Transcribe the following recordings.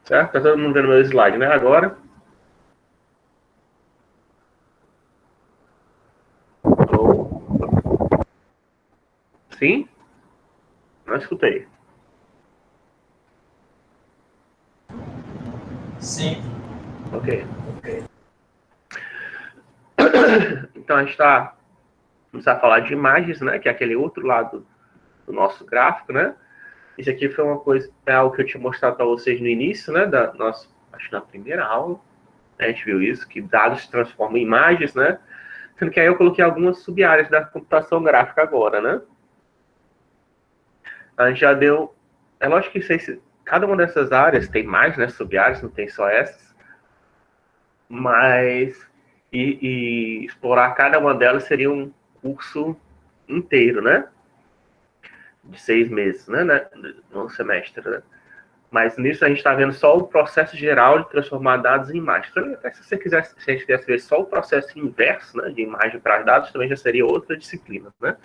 Certo? Tá todo mundo vendo meu slide, né? Agora. Sim? Não escutei. Sim. Ok. Então a gente está começar a falar de imagens, né? Que é aquele outro lado do nosso gráfico, né? Isso aqui foi uma coisa, é algo que eu tinha mostrado para vocês no início, né? Da nossa, acho que na primeira aula, né, a gente viu isso, que dados se transformam em imagens, né? Sendo que aí eu coloquei algumas sub-áreas da computação gráfica agora, né? A gente já deu, é lógico que cada uma dessas áreas tem mais, né? Sub-áreas, não tem só essas, mas e explorar cada uma delas seria um curso inteiro, né? De 6 meses, né? No semestre, né? Mas nisso a gente está vendo só o processo geral de transformar dados em imagens. Então, até se você quiser, se a gente quisesse ver só o processo inverso, né, de imagem para dados, também já seria outra disciplina, né?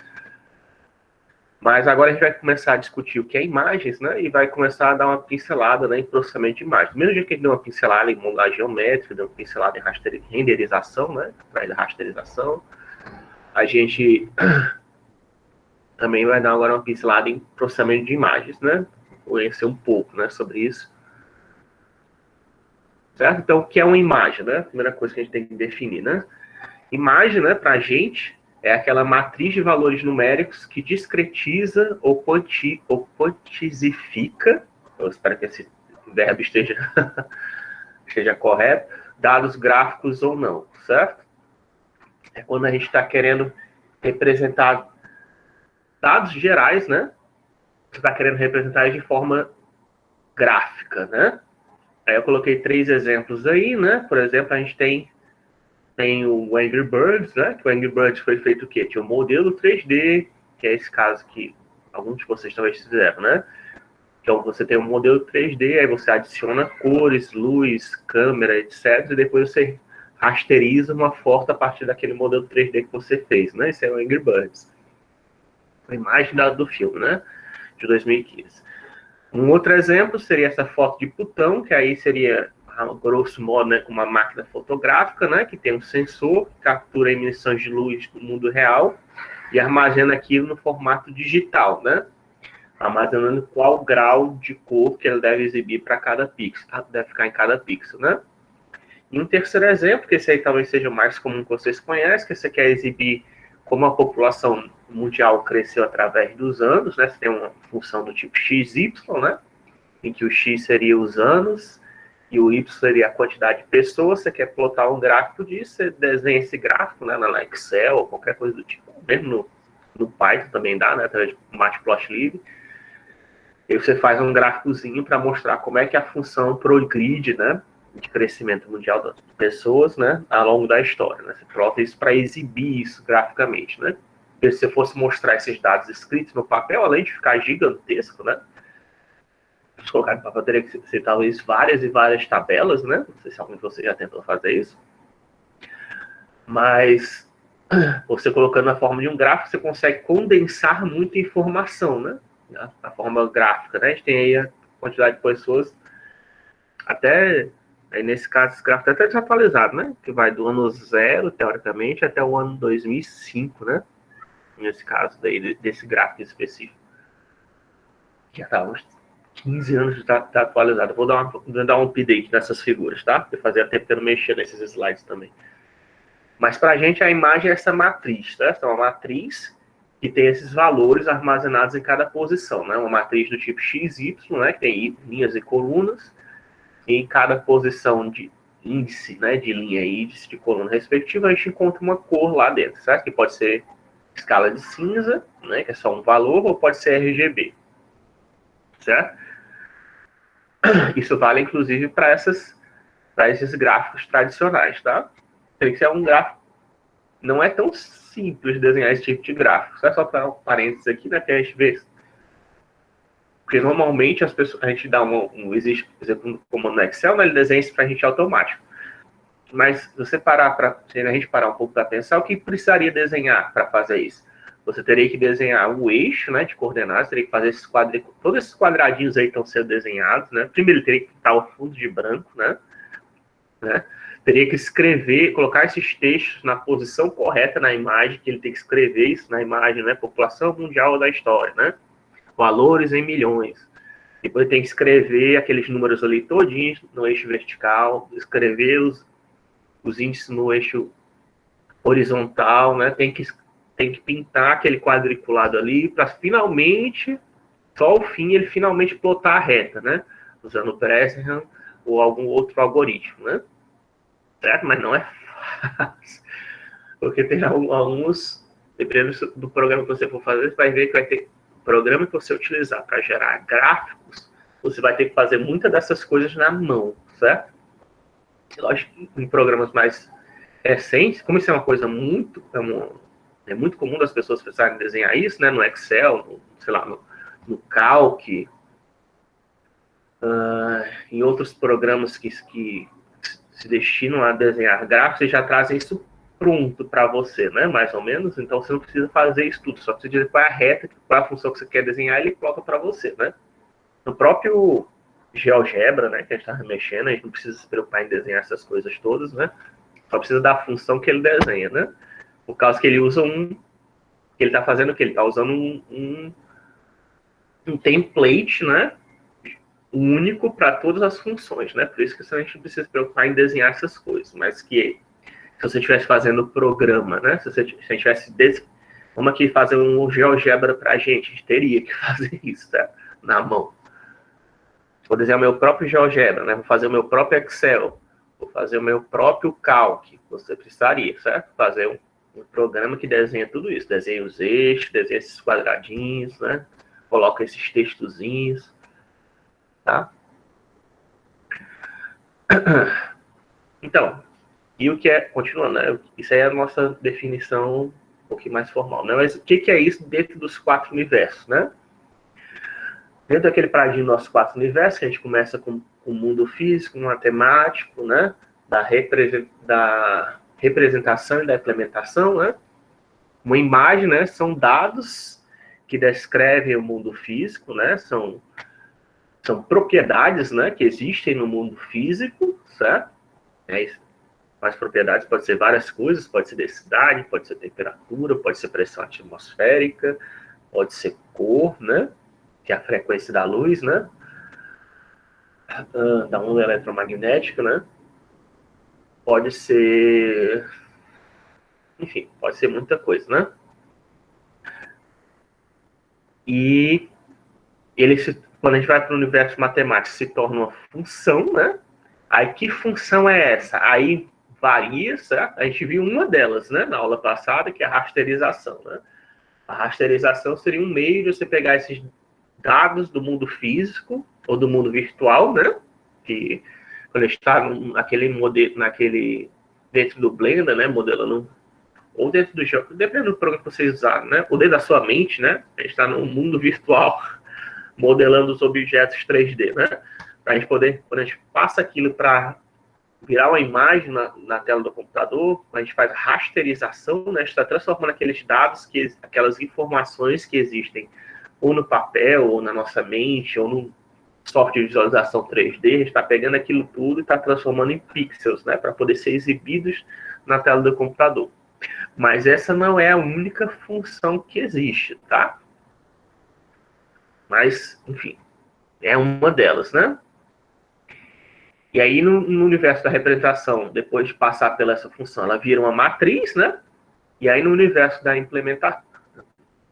Mas agora a gente vai começar a discutir o que é imagens, né, e vai começar a dar uma pincelada, né, em processamento de imagens. Do mesmo jeito que a gente deu uma pincelada em modelagem geométrica, deu uma pincelada em renderização, né, atrás da rasterização, a gente também vai dar agora uma pincelada em processamento de imagens, né? Conhecer um pouco, né, sobre isso. Certo? Então, o que é uma imagem, né? A primeira coisa que a gente tem que definir, né? Imagem, né, para a gente, é aquela matriz de valores numéricos que discretiza ou quantizifica, eu espero que esse verbo esteja correto, dados gráficos ou não, certo? É quando a gente está querendo representar dados gerais, né? Você está querendo representar de forma gráfica, né? Aí eu coloquei 3 exemplos aí, né? Por exemplo, a gente tem o Angry Birds, né? Que o Angry Birds foi feito o quê? Tinha um modelo 3D, que é esse caso que alguns de vocês talvez fizeram, né? Então você tem um modelo 3D, aí você adiciona cores, luz, câmera, etc. E depois você rasteriza uma foto a partir daquele modelo 3D que você fez, né? Esse é o Angry Birds. A imagem do filme, né? De 2015. Um outro exemplo seria essa foto de Plutão, que aí seria, grosso modo, né, uma máquina fotográfica, né, que tem um sensor que captura emissões de luz do mundo real e armazena aquilo no formato digital, né, armazenando qual grau de cor que ele deve exibir para cada pixel, deve ficar em cada pixel, né. E um terceiro exemplo, que esse aí talvez seja o mais comum que vocês conhecem, que você quer exibir como a população mundial cresceu através dos anos, né? Você tem uma função do tipo XY, né? Em que o X seria os anos e o Y seria a quantidade de pessoas. Você quer plotar um gráfico disso, você desenha esse gráfico, né? Na Excel ou qualquer coisa do tipo. Mesmo no Python também dá, né? Através de Matplotlib. E você faz um gráficozinho para mostrar como é que a função progride, né? De crescimento mundial das pessoas, né, ao longo da história, né? Você plota isso para exibir isso graficamente, né? Porque se você fosse mostrar esses dados escritos no papel, além de ficar gigantesco, né? Se colocar no papel, teria que ser talvez várias e várias tabelas, né? Não sei se algum de vocês já tentou fazer isso. Mas você colocando na forma de um gráfico, você consegue condensar muita informação, né? A forma gráfica, né? A gente tem aí a quantidade de pessoas até, aí nesse caso, esse gráfico está até desatualizado, né? Que vai do ano 0, teoricamente, até o ano 2005, né? Nesse caso daí, desse gráfico específico. Já está uns 15 anos de tá atualizado. Vou dar um update nessas figuras, tá? Porque fazia tempo que eu não mexia nesses slides também. Mas para a gente, a imagem é essa matriz, tá? Então, é uma matriz que tem esses valores armazenados em cada posição, né? Uma matriz do tipo XY, né? Que tem linhas e colunas. Em cada posição de índice, né, de linha e índice de coluna respectiva, a gente encontra uma cor lá dentro, certo? Que pode ser escala de cinza, né, que é só um valor, ou pode ser RGB, certo? Isso vale, inclusive, para esses gráficos tradicionais, tá? Tem que ser um gráfico. Não é tão simples desenhar esse tipo de gráfico. Só para um parênteses aqui, né, que a gente vê. Porque normalmente as pessoas, a gente dá existe, por exemplo, um comando no Excel, né, ele desenha isso para a gente automático. Mas se a gente parar um pouco para pensar, o que precisaria desenhar para fazer isso? você teria que desenhar o eixo, né, de coordenadas, teria que fazer esses quadrículos, todos esses quadradinhos aí estão sendo desenhados, né? Primeiro, ele teria que pintar o fundo de branco, né? Teria que escrever, colocar esses textos na posição correta na imagem, que ele tem que escrever isso na imagem, né? População mundial da história, né? Valores em milhões. Depois tem que escrever aqueles números ali todinhos no eixo vertical, escrever os índices no eixo horizontal, né? Tem que pintar aquele quadriculado ali para finalmente, só ao fim, ele finalmente plotar a reta, né? Usando o Pressman ou algum outro algoritmo, né? Certo? Mas não é fácil. Porque tem alguns, dependendo do programa que você for fazer, você vai ver que vai ter programa que você utilizar para gerar gráficos, você vai ter que fazer muitas dessas coisas na mão, certo? Lógico que em programas mais recentes, como isso é uma coisa muito, é muito comum das pessoas pensarem em desenhar isso, né, no Excel, sei lá, no Calc, em outros programas que se destinam a desenhar gráficos, eles já trazem isso pronto para você, né, mais ou menos. Então você não precisa fazer isso tudo, só precisa dizer qual é a reta, qual é a função que você quer desenhar, ele coloca para você, né. No próprio GeoGebra, né, que a gente está mexendo, a gente não precisa se preocupar em desenhar essas coisas todas, né, só precisa da função que ele desenha, né, por causa que ele usa que ele está fazendo o que? Ele está usando um template, né, único para todas as funções, né, por isso que a gente não precisa se preocupar em desenhar essas coisas, mas que se você estivesse fazendo o programa, né, se a gente tivesse, vamos aqui fazer um GeoGebra para a gente teria que fazer isso, tá, na mão. Vou desenhar o meu próprio GeoGebra, né, vou fazer o meu próprio Excel, vou fazer o meu próprio Calc, você precisaria, certo? Fazer um programa que desenha tudo isso, desenha os eixos, desenha esses quadradinhos, né, coloca esses textozinhos, tá? Então, e o que é, continuando, né? Isso aí é a nossa definição um pouquinho mais formal, né? Mas o que é isso dentro dos 4 universos, né? Dentro daquele paradinho dos nossos 4 universos, que a gente começa com o mundo físico, matemático, né? Da representação e da implementação, né? Uma imagem, né? São dados que descrevem o mundo físico, né? São propriedades, né? Que existem no mundo físico, certo? As propriedades pode ser várias coisas, pode ser densidade, pode ser temperatura, pode ser pressão atmosférica, pode ser cor, né? Que é a frequência da luz, né? Da onda eletromagnética, né? Pode ser, enfim, pode ser muita coisa, né? E quando a gente vai para o universo matemático, se torna uma função, né? Aí que função é essa? Aí varia, certo? A gente viu uma delas, né, na aula passada, que é a rasterização, né? A rasterização seria um meio de você pegar esses dados do mundo físico ou do mundo virtual, né? Que quando a gente está naquele modelo, dentro do Blender, né, modelando, ou dentro do jogo, dependendo do programa que vocês usarem, né? Ou dentro da sua mente, né? A gente está no mundo virtual, modelando os objetos 3D, né? Para a gente poder, quando a gente passa aquilo para virar uma imagem na tela do computador, a gente faz a rasterização, né? A gente está transformando aqueles dados, aquelas informações que existem ou no papel, ou na nossa mente, ou no software de visualização 3D, a gente está pegando aquilo tudo e está transformando em pixels, né? Para poder ser exibidos na tela do computador. Mas essa não é a única função que existe, tá? Mas, enfim, é uma delas, né? E aí, no universo da representação, depois de passar pela essa função, ela vira uma matriz, né? E aí, no universo da implementação,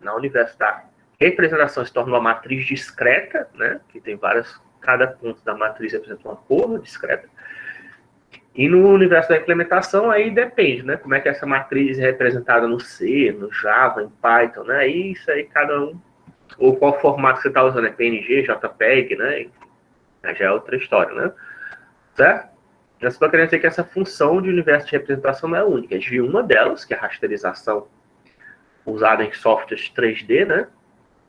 no universo da representação, se torna uma matriz discreta, né? Que tem cada ponto da matriz representa uma cor discreta. E no universo da implementação, aí depende, né? Como é que essa matriz é representada no C, no Java, em Python, né? Aí isso aí cada um, ou qual formato que você está usando, é PNG, JPEG, né? Já é outra história, né? Certo? Eu estou querendo dizer que essa função de universo de representação não é única. A gente viu uma delas, que é a rasterização usada em softwares 3D, né?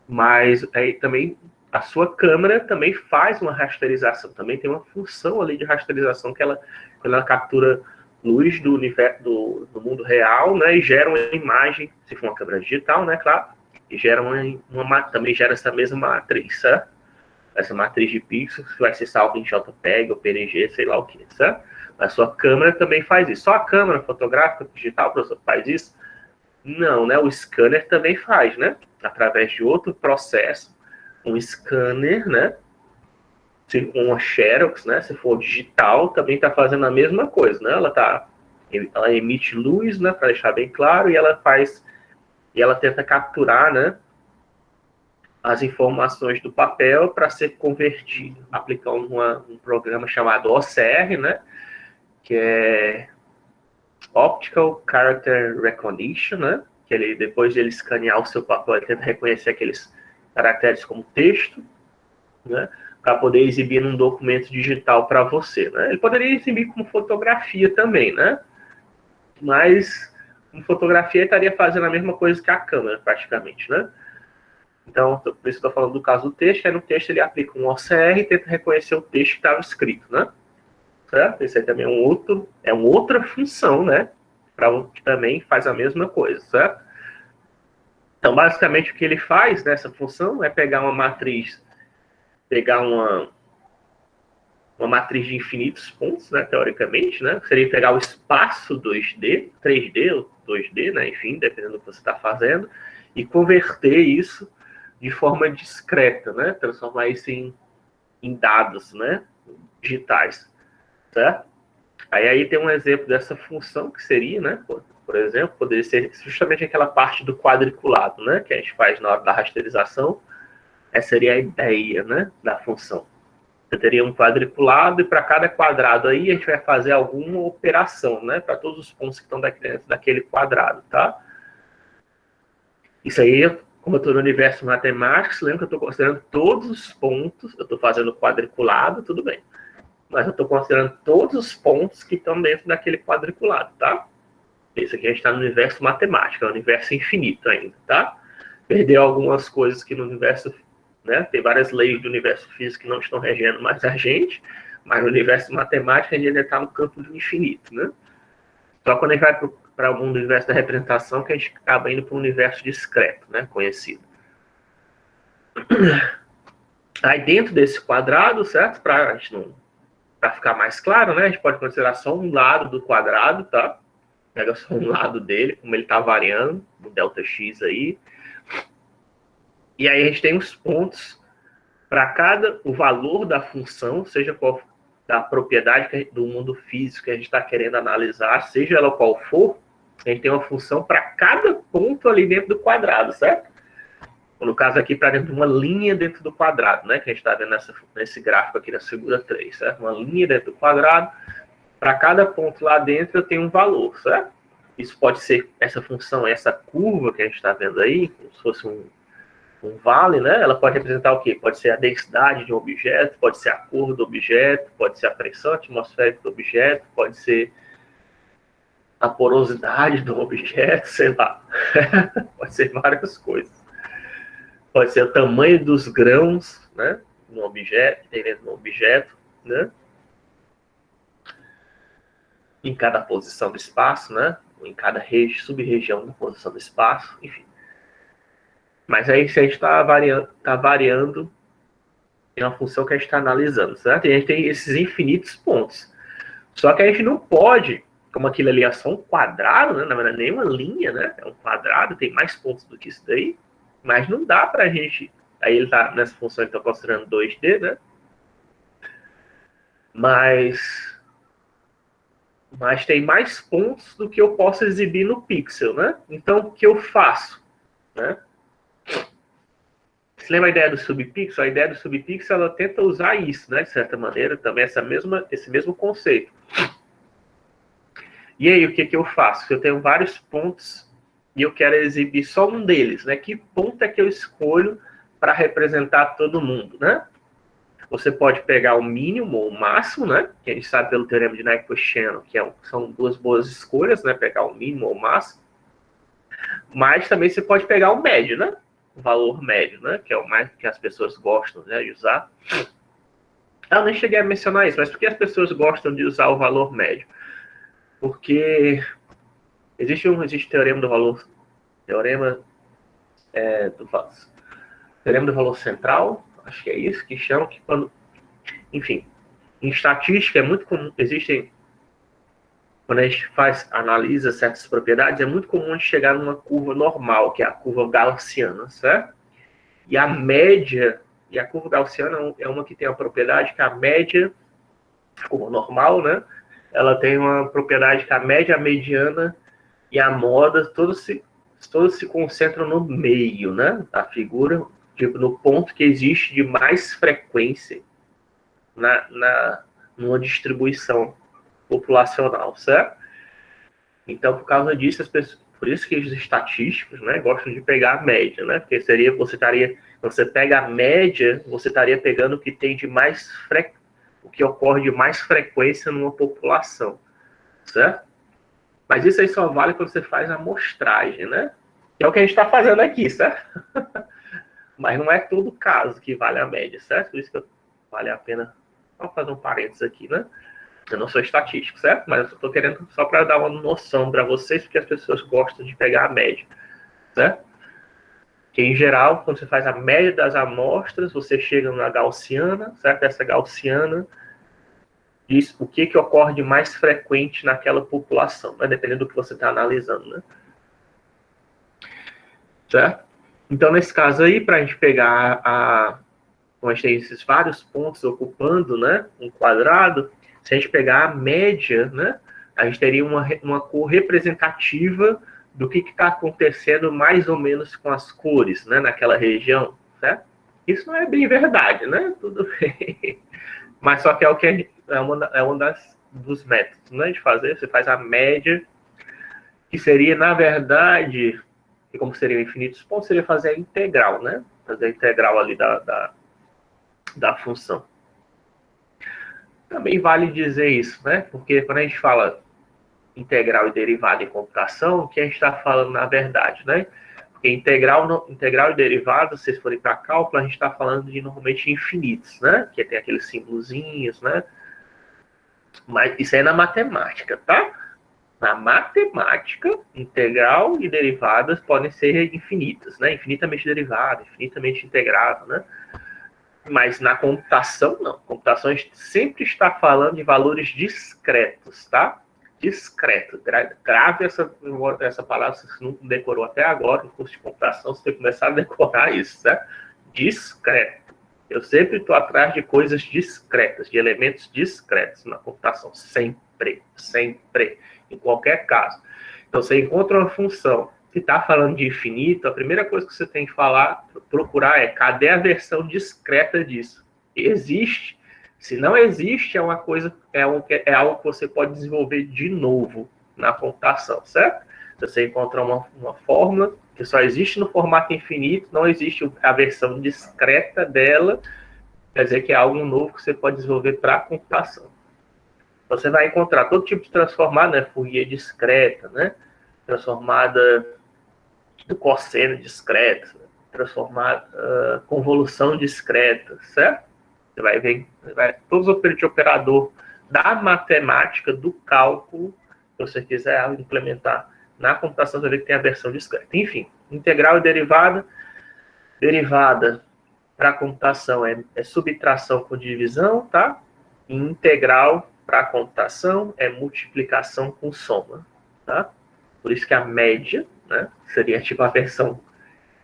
Mas aí também a sua câmera também faz uma rasterização. Também tem uma função ali de rasterização que ela captura luz do universo do mundo real, né? E gera uma imagem, se for uma câmera digital, né? Claro, e gera também gera essa mesma matriz, certo? Essa matriz de pixels que vai ser salva em JPEG ou PNG, sei lá o que, certo? A sua câmera também faz isso. Só a câmera fotográfica digital, professor, faz isso? Não, né? O scanner também faz, né? Através de outro processo, um scanner, né? Uma Xerox, né? Se for digital, também está fazendo a mesma coisa, né? Ela emite luz, né? Para deixar bem claro, e ela tenta capturar, né? As informações do papel para ser convertido, aplicando um programa chamado OCR, né? Que é Optical Character Recognition, né? Que ele, depois de ele escanear o seu papel, ele tenta reconhecer aqueles caracteres como texto, né? Para poder exibir num documento digital para você, né? Ele poderia exibir como fotografia também, né? Mas com fotografia ele estaria fazendo a mesma coisa que a câmera, praticamente, né? Então, por isso eu estou falando do caso do texto. Aí no texto ele aplica um OCR e tenta reconhecer o texto que estava escrito, né? Certo? Esse aí também é uma outra função, né? Que também faz a mesma coisa, certo? Então, basicamente, o que ele faz nessa função é pegar uma matriz, pegar uma matriz de infinitos pontos, né, teoricamente, né? Seria pegar o espaço 2D, 3D ou 2D, né? Enfim, dependendo do que você está fazendo, e converter isso de forma discreta, né? Transformar isso em dados, né? Digitais, certo? Aí tem um exemplo dessa função que seria, né? Por exemplo, poderia ser justamente aquela parte do quadriculado, né? Que a gente faz na hora da rasterização. Essa seria a ideia, né? Da função. Você teria um quadriculado e para cada quadrado aí a gente vai fazer alguma operação, né? Para todos os pontos que estão dentro daquele quadrado, tá? Isso aí, como eu estou no universo matemático, lembra que eu estou considerando todos os pontos, eu estou fazendo quadriculado, tudo bem. Mas eu estou considerando todos os pontos que estão dentro daquele quadriculado, tá? Isso aqui a gente está no universo matemático, é um universo infinito ainda, tá? Perdeu algumas coisas que no universo, né? Tem várias leis do universo físico que não estão regendo mais a gente, mas no universo matemático a gente ainda está no campo do infinito, né? Só quando a gente vai para o universo da representação que a gente acaba indo para um universo discreto, né? Conhecido. Aí dentro desse quadrado, certo? Para ficar mais claro, né? A gente pode considerar só um lado do quadrado, tá? Pega só um lado dele, como ele está variando, o ΔX aí. E aí a gente tem os pontos para o valor da função, seja qual da propriedade do mundo físico que a gente está querendo analisar, seja ela qual for, a gente tem uma função para cada ponto ali dentro do quadrado, certo? No caso aqui, para dentro de uma linha dentro do quadrado, né? Que a gente está vendo nesse gráfico aqui da figura 3, certo? Uma linha dentro do quadrado. Para cada ponto lá dentro eu tenho um valor, certo? Isso pode ser essa função, essa curva que a gente está vendo aí, como se fosse um vale, né? Ela pode representar o quê? Pode ser a densidade de um objeto, pode ser a cor do objeto, pode ser a pressão atmosférica do objeto, pode ser a porosidade do objeto, sei lá. Pode ser várias coisas. Pode ser o tamanho dos grãos, né? No objeto, que tem dentro do objeto, né? Em cada posição do espaço, né? Em cada sub-região da posição do espaço, enfim. Mas aí se a gente está variando em uma função que a gente está analisando, certo? E a gente tem esses infinitos pontos. Só que a gente não pode, como aquilo ali é só um quadrado, né? Na verdade, nem uma linha, né? É um quadrado, tem mais pontos do que isso daí. Mas não dá para a gente... Aí ele está nessa função, ele está considerando 2D, né? Mas tem mais pontos do que eu posso exibir no pixel, né? Então, o que eu faço? Né? Você lembra a ideia do subpixel? A ideia do subpixel, ela tenta usar isso, né? De certa maneira, também esse mesmo conceito. E aí, o que eu faço? Eu tenho vários pontos e eu quero exibir só um deles, né? Que ponto é que eu escolho para representar todo mundo, né? Você pode pegar o mínimo ou o máximo, né? Que a gente sabe pelo teorema de Nyquist-Shannon, que são duas boas escolhas, né? Pegar o mínimo ou o máximo. Mas também você pode pegar o médio, né? O valor médio, né? Que é o mais que as pessoas gostam, né, de usar. Eu nem cheguei a mencionar isso, mas por que as pessoas gostam de usar o valor médio? Porque existe teorema do valor, teorema do valor central, acho que é isso que chama, que quando, enfim, em estatística é muito comum, quando a gente analisa certas propriedades, é muito comum a gente chegar numa curva normal, que é a curva gaussiana, certo? E a média, e a curva gaussiana é uma que tem a propriedade que a média, a curva normal, né? Ela tem uma propriedade que a média, a mediana e a moda, todos se concentram no meio, né? Da figura, tipo, no ponto que existe de mais frequência numa distribuição populacional, certo? Então, por causa disso, por isso que os estatísticos, né, gostam de pegar a média, né? Porque você pega a média, você estaria pegando o que tem de mais o que ocorre de mais frequência numa população, certo? Mas isso aí só vale quando você faz a amostragem, né? Que é o que a gente está fazendo aqui, certo? Mas não é todo caso que vale a média, certo? Por isso que vale a pena só fazer um parênteses aqui, né? Eu não sou estatístico, certo? Mas eu estou querendo só para dar uma noção para vocês, porque as pessoas gostam de pegar a média, certo? Que, em geral, quando você faz a média das amostras, você chega na gaussiana, certo? Essa gaussiana diz o que ocorre de mais frequente naquela população, né? Dependendo do que você está analisando, né? Certo? Então, nesse caso aí, para a gente pegar como a gente tem esses vários pontos ocupando, né, um quadrado, se a gente pegar a média, né, a gente teria uma cor representativa do que está acontecendo mais ou menos com as cores, né, naquela região, certo? Isso não é bem verdade, né? Tudo bem. Mas só que é o que é um dos métodos, né, de fazer. Você faz a média, que seria, na verdade, e como seriam infinitos pontos, seria fazer a integral, né? Fazer a integral ali da função. Também vale dizer isso, né? Porque quando a gente fala integral e derivada em computação, o que a gente está falando na verdade, né? Porque integral e derivada, se vocês forem para cálculo, a gente está falando de normalmente infinitos, né? Que tem aqueles símbolozinhos, né? Mas isso é na matemática, tá? Na matemática, integral e derivadas podem ser infinitas, né? Infinitamente derivada, infinitamente integrada, né? Mas na computação, não. Computação, a gente sempre está falando de valores discretos, tá? Discreto. Grave essa palavra, se você não decorou até agora, no curso de computação, você tem que começar a decorar isso, tá? Discreto. Eu sempre estou atrás de coisas discretas, de elementos discretos na computação. Sempre. Sempre. Em qualquer caso. Então, você encontra uma função que está falando de infinito, a primeira coisa que você tem que procurar é cadê a versão discreta disso? Existe. Se não existe, é algo que você pode desenvolver de novo na computação, certo? Se você encontra uma fórmula que só existe no formato infinito, não existe a versão discreta dela, quer dizer que é algo novo que você pode desenvolver para a computação. Você vai encontrar todo tipo de transformada, né? Fourier discreta, né? Transformada do cosseno discreta, transformada convolução discreta, certo? Você vai ver todos os operadores de operador da matemática, do cálculo, se você quiser implementar na computação, você vai ver que tem a versão discreta. Enfim, integral e derivada. Derivada para a computação é subtração com divisão, tá? E integral para a computação é multiplicação com soma, tá? Por isso que a média, né, seria tipo a versão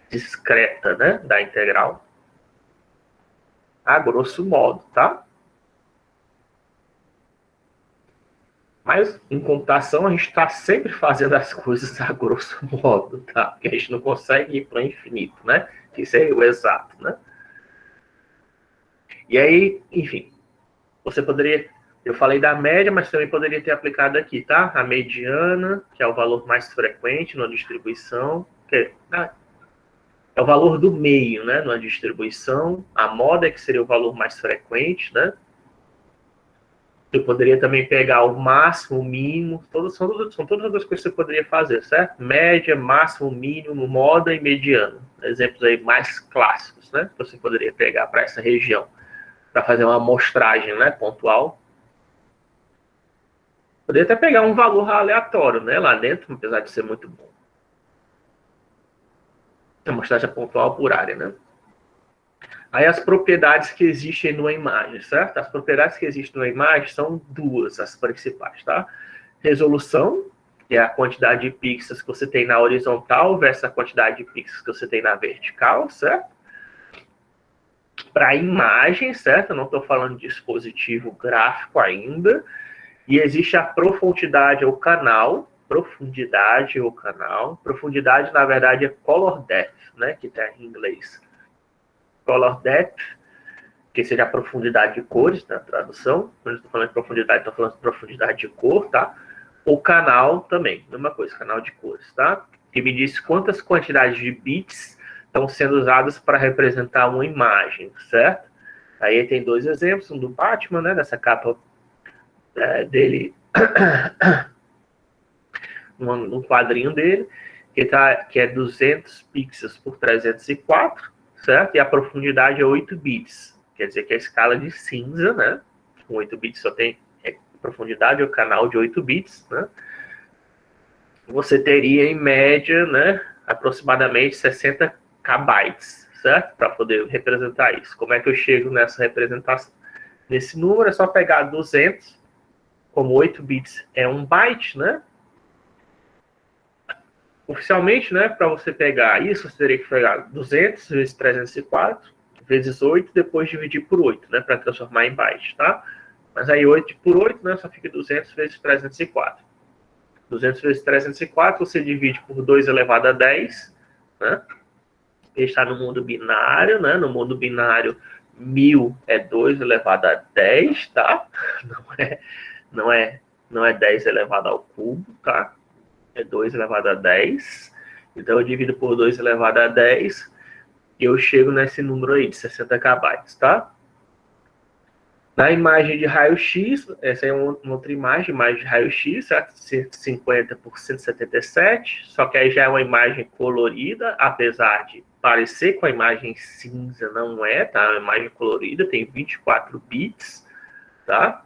discreta, né, da integral. A grosso modo, tá? Mas em computação a gente está sempre fazendo as coisas a grosso modo, tá? Porque a gente não consegue ir para o infinito, né? Isso é o exato, né? E aí, enfim, você poderia... Eu falei da média, mas também poderia ter aplicado aqui, tá? A mediana, que é o valor mais frequente na distribuição, que é o valor do meio, né? Na distribuição. A moda, que seria o valor mais frequente, né? Eu poderia também pegar o máximo, o mínimo, são todas as coisas que você poderia fazer, certo? Média, máximo, mínimo, moda e mediana. Exemplos aí mais clássicos, né? Que você poderia pegar para essa região, para fazer uma amostragem, né? Pontual. Poderia até pegar um valor aleatório, né, lá dentro, apesar de ser muito bom. Amostragem pontual por área, né? Aí as propriedades que existem numa imagem, certo? As propriedades que existem numa imagem são duas, as principais, tá? Resolução, que é a quantidade de pixels que você tem na horizontal versus a quantidade de pixels que você tem na vertical, certo? Para imagem, certo? Eu não estou falando de dispositivo gráfico ainda. E existe a profundidade ou canal. Profundidade ou canal. Profundidade, na verdade, é color depth, né? Que está em inglês. Color depth, que seja a profundidade de cores, na tradução. Quando eu estou falando de profundidade, estou falando de profundidade de cor, tá? O canal também, mesma coisa, canal de cores, tá? Que me diz quantas quantidades de bits estão sendo usadas para representar uma imagem, certo? Aí tem dois exemplos, um do Batman, né? Dessa capa dele, um quadrinho dele, que é 200 pixels por 304, certo? E a profundidade é 8 bits. Quer dizer que a escala de cinza, né? Com 8 bits só tem profundidade, o canal de 8 bits, né? Você teria, em média, né, aproximadamente 60 KB, certo? Para poder representar isso. Como é que eu chego nessa representação? Nesse número é só pegar 200, como 8 bits é 1 byte, né? Oficialmente, né, para você pegar isso, você teria que pegar 200 vezes 304 vezes 8, depois dividir por 8, né, para transformar em byte, tá? Mas aí 8 por 8, né, só fica 200 vezes 304. 200 vezes 304, você divide por 2 elevado a 10, né? Ele está no mundo binário, né? No mundo binário, 1000 é 2 elevado a 10, tá? Não é 10 elevado ao cubo, tá? É 2 elevado a 10. Então, eu divido por 2 elevado a 10 e eu chego nesse número aí de 60 KB, tá? Na imagem de raio-x, essa é uma outra imagem de raio-x, 150 por 177, só que aí já é uma imagem colorida, apesar de parecer com a imagem cinza, não é, tá? É uma imagem colorida, tem 24 bits, tá?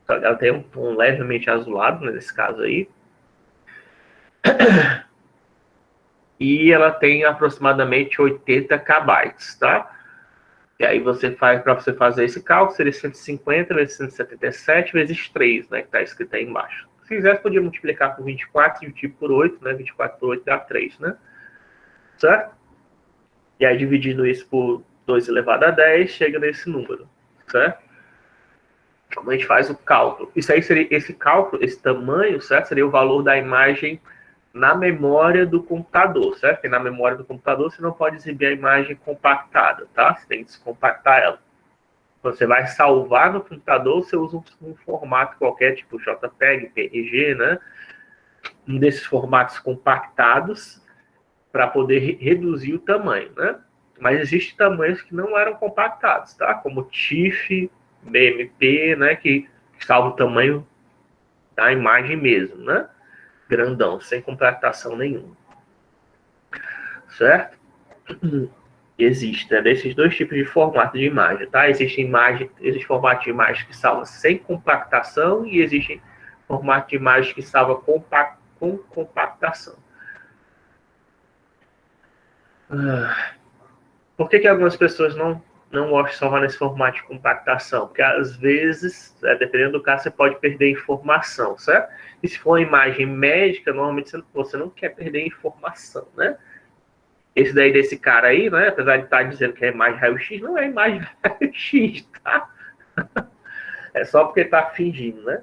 Ela tem um tom levemente azulado, né, nesse caso aí. E ela tem aproximadamente 80 KB, tá? E aí você faz, para você fazer esse cálculo, seria 150 vezes 177 vezes 3, né? Que está escrito aí embaixo. Se quisesse, podia multiplicar por 24 e dividir por 8, né? 24 por 8 dá 3, né? Certo? E aí, dividindo isso por 2 elevado a 10, chega nesse número, certo? Como a gente faz o cálculo? Isso aí seria, esse cálculo, esse tamanho, certo? Seria o valor da imagem na memória do computador, certo? E na memória do computador você não pode exibir a imagem compactada, tá? Você tem que descompactar ela. Você vai salvar no computador, você usa um formato qualquer, tipo JPEG, PNG, né? Um desses formatos compactados para poder reduzir o tamanho, né? Mas existem tamanhos que não eram compactados, tá? Como TIFF, BMP, né? Que salva o tamanho da imagem mesmo, né? Grandão, sem compactação nenhuma. Certo? Existe, né, desses dois tipos de formato de imagem, tá? Existe formato de imagem que salva sem compactação e existe formato de imagem que salva com compactação. Por que algumas pessoas não gostam de salvar nesse formato de compactação? Porque às vezes, dependendo do caso, você pode perder informação, certo? E se for uma imagem médica, normalmente você não quer perder informação, né? Esse daí desse cara aí, né? Apesar de estar dizendo que é imagem raio-x, não é imagem raio-x, tá? É só porque tá fingindo, né?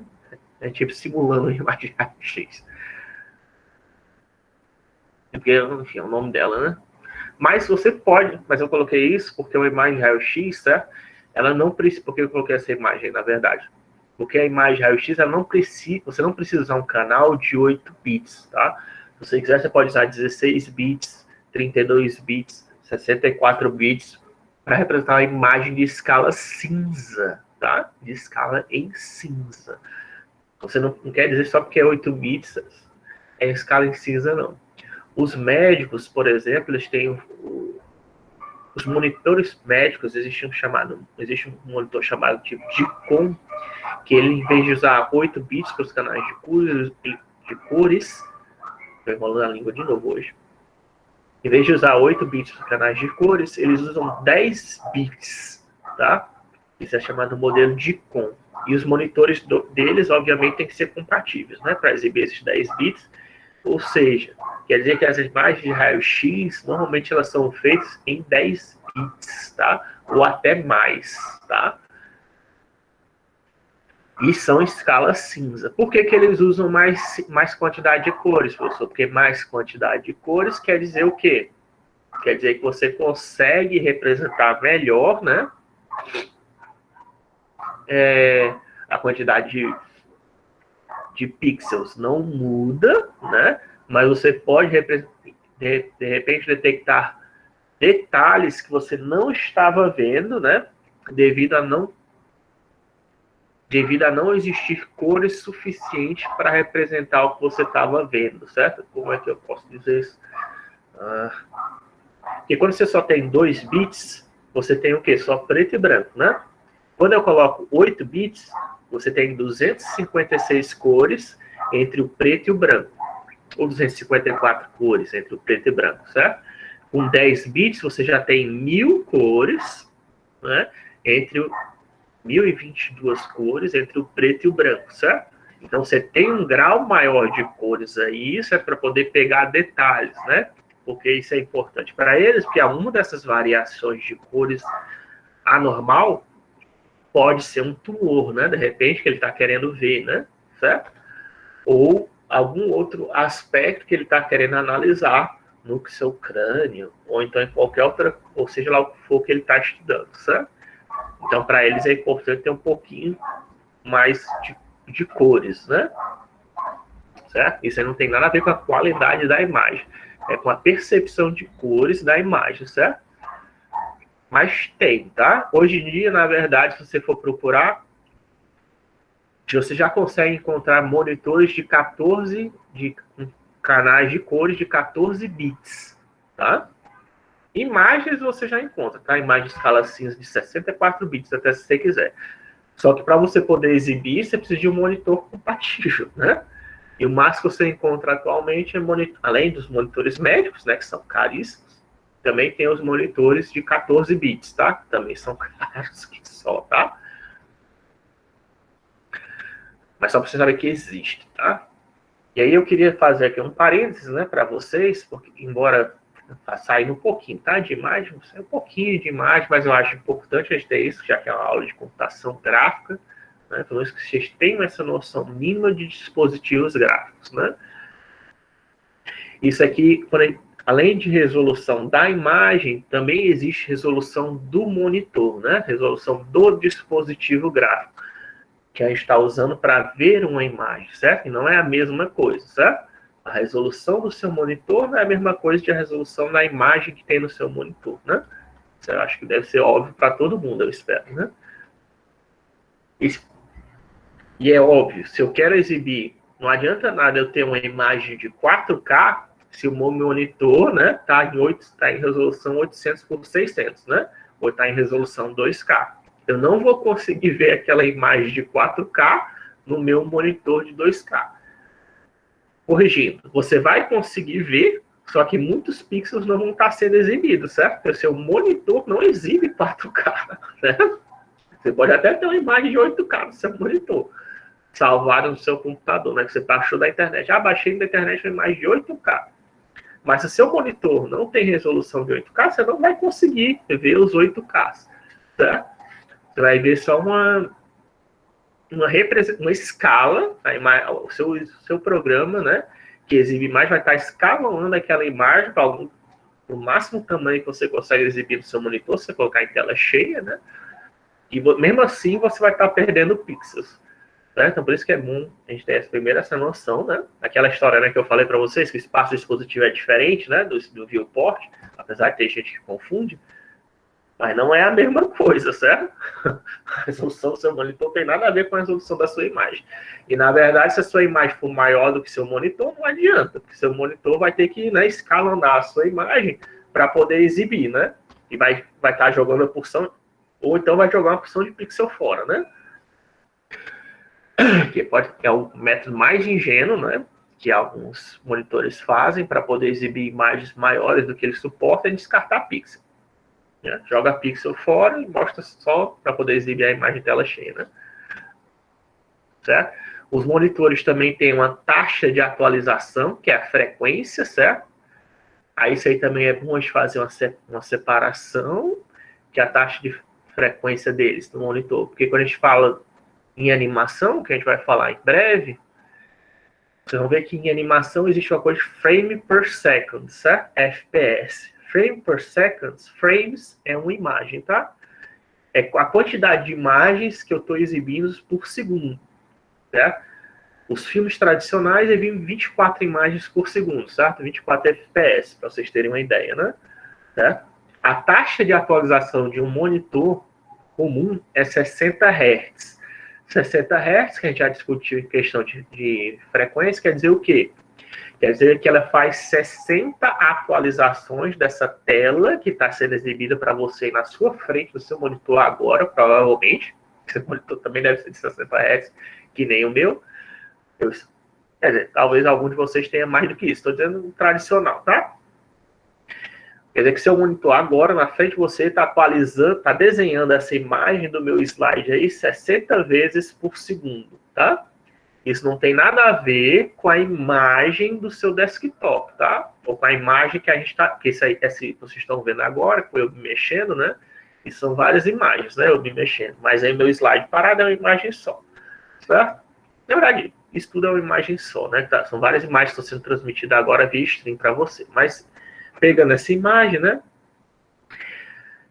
É tipo simulando uma imagem raio-x. Porque, enfim, é o nome dela, né? Mas você pode, mas eu coloquei isso porque uma imagem raio-x, certo? Ela não precisa, porque eu coloquei essa imagem, na verdade. Porque a imagem raio-x, ela não precisa, você não precisa usar um canal de 8 bits, tá? Se você quiser, você pode usar 16 bits, 32 bits, 64 bits, para representar uma imagem de escala cinza, tá? De escala em cinza. Você não quer dizer só porque é 8 bits, é escala em cinza, não. Os médicos, por exemplo, eles têm os monitores médicos, existe um monitor chamado tipo DICOM, que ele, em vez de usar 8 bits para os canais de cores, estou enrolando a língua de novo hoje, em vez de usar 8 bits para os canais de cores, eles usam 10 bits, tá? Isso é chamado modelo de COM. E os monitores deles, obviamente, têm que ser compatíveis, né? Para exibir esses 10 bits. Ou seja, quer dizer que as imagens de raio-x, normalmente elas são feitas em 10 bits, tá? Ou até mais, tá? E são escala cinza. Por que eles usam mais quantidade de cores, professor? Porque mais quantidade de cores quer dizer o quê? Quer dizer que você consegue representar melhor, né? A quantidade de pixels não muda, né? Mas você pode, de repente, detectar detalhes que você não estava vendo, né? Devido a não existir cores suficientes para representar o que você estava vendo, certo? Como é que eu posso dizer isso? Porque quando você só tem 2 bits, você tem o quê? Só preto e branco, né? Quando eu coloco 8 bits, você tem 256 cores entre o preto e o branco. Ou 254 cores entre o preto e branco, certo? Com 10 bits, você já tem 1000 cores, né? Entre 1022 cores entre o preto e o branco, certo? Então, você tem um grau maior de cores aí, isso é para poder pegar detalhes, né? Porque isso é importante para eles, porque uma dessas variações de cores anormal pode ser um tumor, né? De repente, que ele está querendo ver, né? Certo? Ou algum outro aspecto que ele está querendo analisar no seu crânio, ou então em qualquer outra, ou seja lá o que for que ele está estudando, certo? Então, para eles é importante ter um pouquinho mais de cores, né? Certo? Isso aí não tem nada a ver com a qualidade da imagem, é com a percepção de cores da imagem, certo? Mas tem, tá? Hoje em dia, na verdade, se você for procurar, você já consegue encontrar monitores de 14 canais de cores de 14 bits, tá? Imagens você já encontra, tá? Imagem de escala cinza de 64 bits, até se você quiser. Só que para você poder exibir, você precisa de um monitor compatível, né? E o máximo que você encontra atualmente é além dos monitores médicos, né, que são caríssimos, também tem os monitores de 14 bits, tá? Que também são caros que só, tá? Mas só para você saber que existe, tá? E aí eu queria fazer aqui um parênteses, né, para vocês, porque embora saindo um pouquinho, tá, de imagem, um pouquinho de imagem, mas eu acho importante a gente ter isso, já que é uma aula de computação gráfica, né, pelo menos que vocês tenham essa noção mínima de dispositivos gráficos, né. Isso aqui, além de resolução da imagem, também existe resolução do monitor, né, resolução do dispositivo gráfico, que a gente está usando para ver uma imagem, certo? E não é a mesma coisa, certo? A resolução do seu monitor não é a mesma coisa que a resolução da imagem que tem no seu monitor, né? Isso eu acho que deve ser óbvio para todo mundo, eu espero, né? E é óbvio, se eu quero exibir, não adianta nada eu ter uma imagem de 4K se o meu monitor, né, tá em resolução 800 por 600, né? Ou está em resolução 2K. Eu não vou conseguir ver aquela imagem de 4K no meu monitor de 2K. Corrigindo, você vai conseguir ver, só que muitos pixels não vão estar sendo exibidos, certo? Porque o seu monitor não exibe 4K, né? Você pode até ter uma imagem de 8K no seu monitor, salvada no seu computador, né? Que você baixou da internet. Baixei da internet uma imagem de 8K. Mas se o seu monitor não tem resolução de 8K, você não vai conseguir ver os 8K, certo? Você vai ver só uma escala, o seu programa, né, que exibe imagem, vai estar escalonando aquela imagem para o máximo tamanho que você consegue exibir no seu monitor, se você colocar em tela cheia, né? E mesmo assim você vai estar perdendo pixels. Né? Então por isso que é bom a gente ter primeiro essa noção, né? Aquela história, né, que eu falei para vocês, que o espaço do dispositivo é diferente, né, do viewport, apesar de ter gente que confunde. Mas não é a mesma coisa, certo? A resolução do seu monitor tem nada a ver com a resolução da sua imagem. E, na verdade, se a sua imagem for maior do que seu monitor, não adianta. Porque seu monitor vai ter que, né, escalonar a sua imagem para poder exibir, né? E vai estar jogando a porção, ou então vai jogar uma porção de pixel fora, né? que é o método mais ingênuo, né? Que alguns monitores fazem para poder exibir imagens maiores do que ele suporta, é descartar pixel. Né? Joga pixel fora e mostra só para poder exibir a imagem tela cheia. Né? Certo? Os monitores também têm uma taxa de atualização, que é a frequência, certo? Aí isso aí também é bom a gente fazer uma separação, que é a taxa de frequência deles no monitor. Porque quando a gente fala em animação, que a gente vai falar em breve, vocês vão ver que em animação existe uma coisa de frame per second, certo? FPS. Frame per second, frames é uma imagem, tá? É a quantidade de imagens que eu estou exibindo por segundo, certo? Os filmes tradicionais exibiam 24 imagens por segundo, certo? 24 FPS, para vocês terem uma ideia, né? Certo? A taxa de atualização de um monitor comum é 60 Hz. 60 Hz, que a gente já discutiu em questão de frequência, quer dizer o quê? Quer dizer que ela faz 60 atualizações dessa tela que está sendo exibida para você na sua frente, no seu monitor agora, provavelmente. Esse monitor também deve ser de 60 Hz, que nem o meu. Quer dizer, talvez algum de vocês tenha mais do que isso. Estou dizendo tradicional, tá? Quer dizer que seu monitor agora, na frente de você, está atualizando, está desenhando essa imagem do meu slide aí 60 vezes por segundo, tá? Isso não tem nada a ver com a imagem do seu desktop, tá? Ou com a imagem que a gente está... Que vocês estão vendo agora, com eu me mexendo, né? E são várias imagens, né? Eu me mexendo. Mas aí meu slide parado é uma imagem só, certo? Na verdade, isso tudo é uma imagem só, né? Tá? São várias imagens que estão sendo transmitidas agora via stream para você. Mas... pegando essa imagem, né?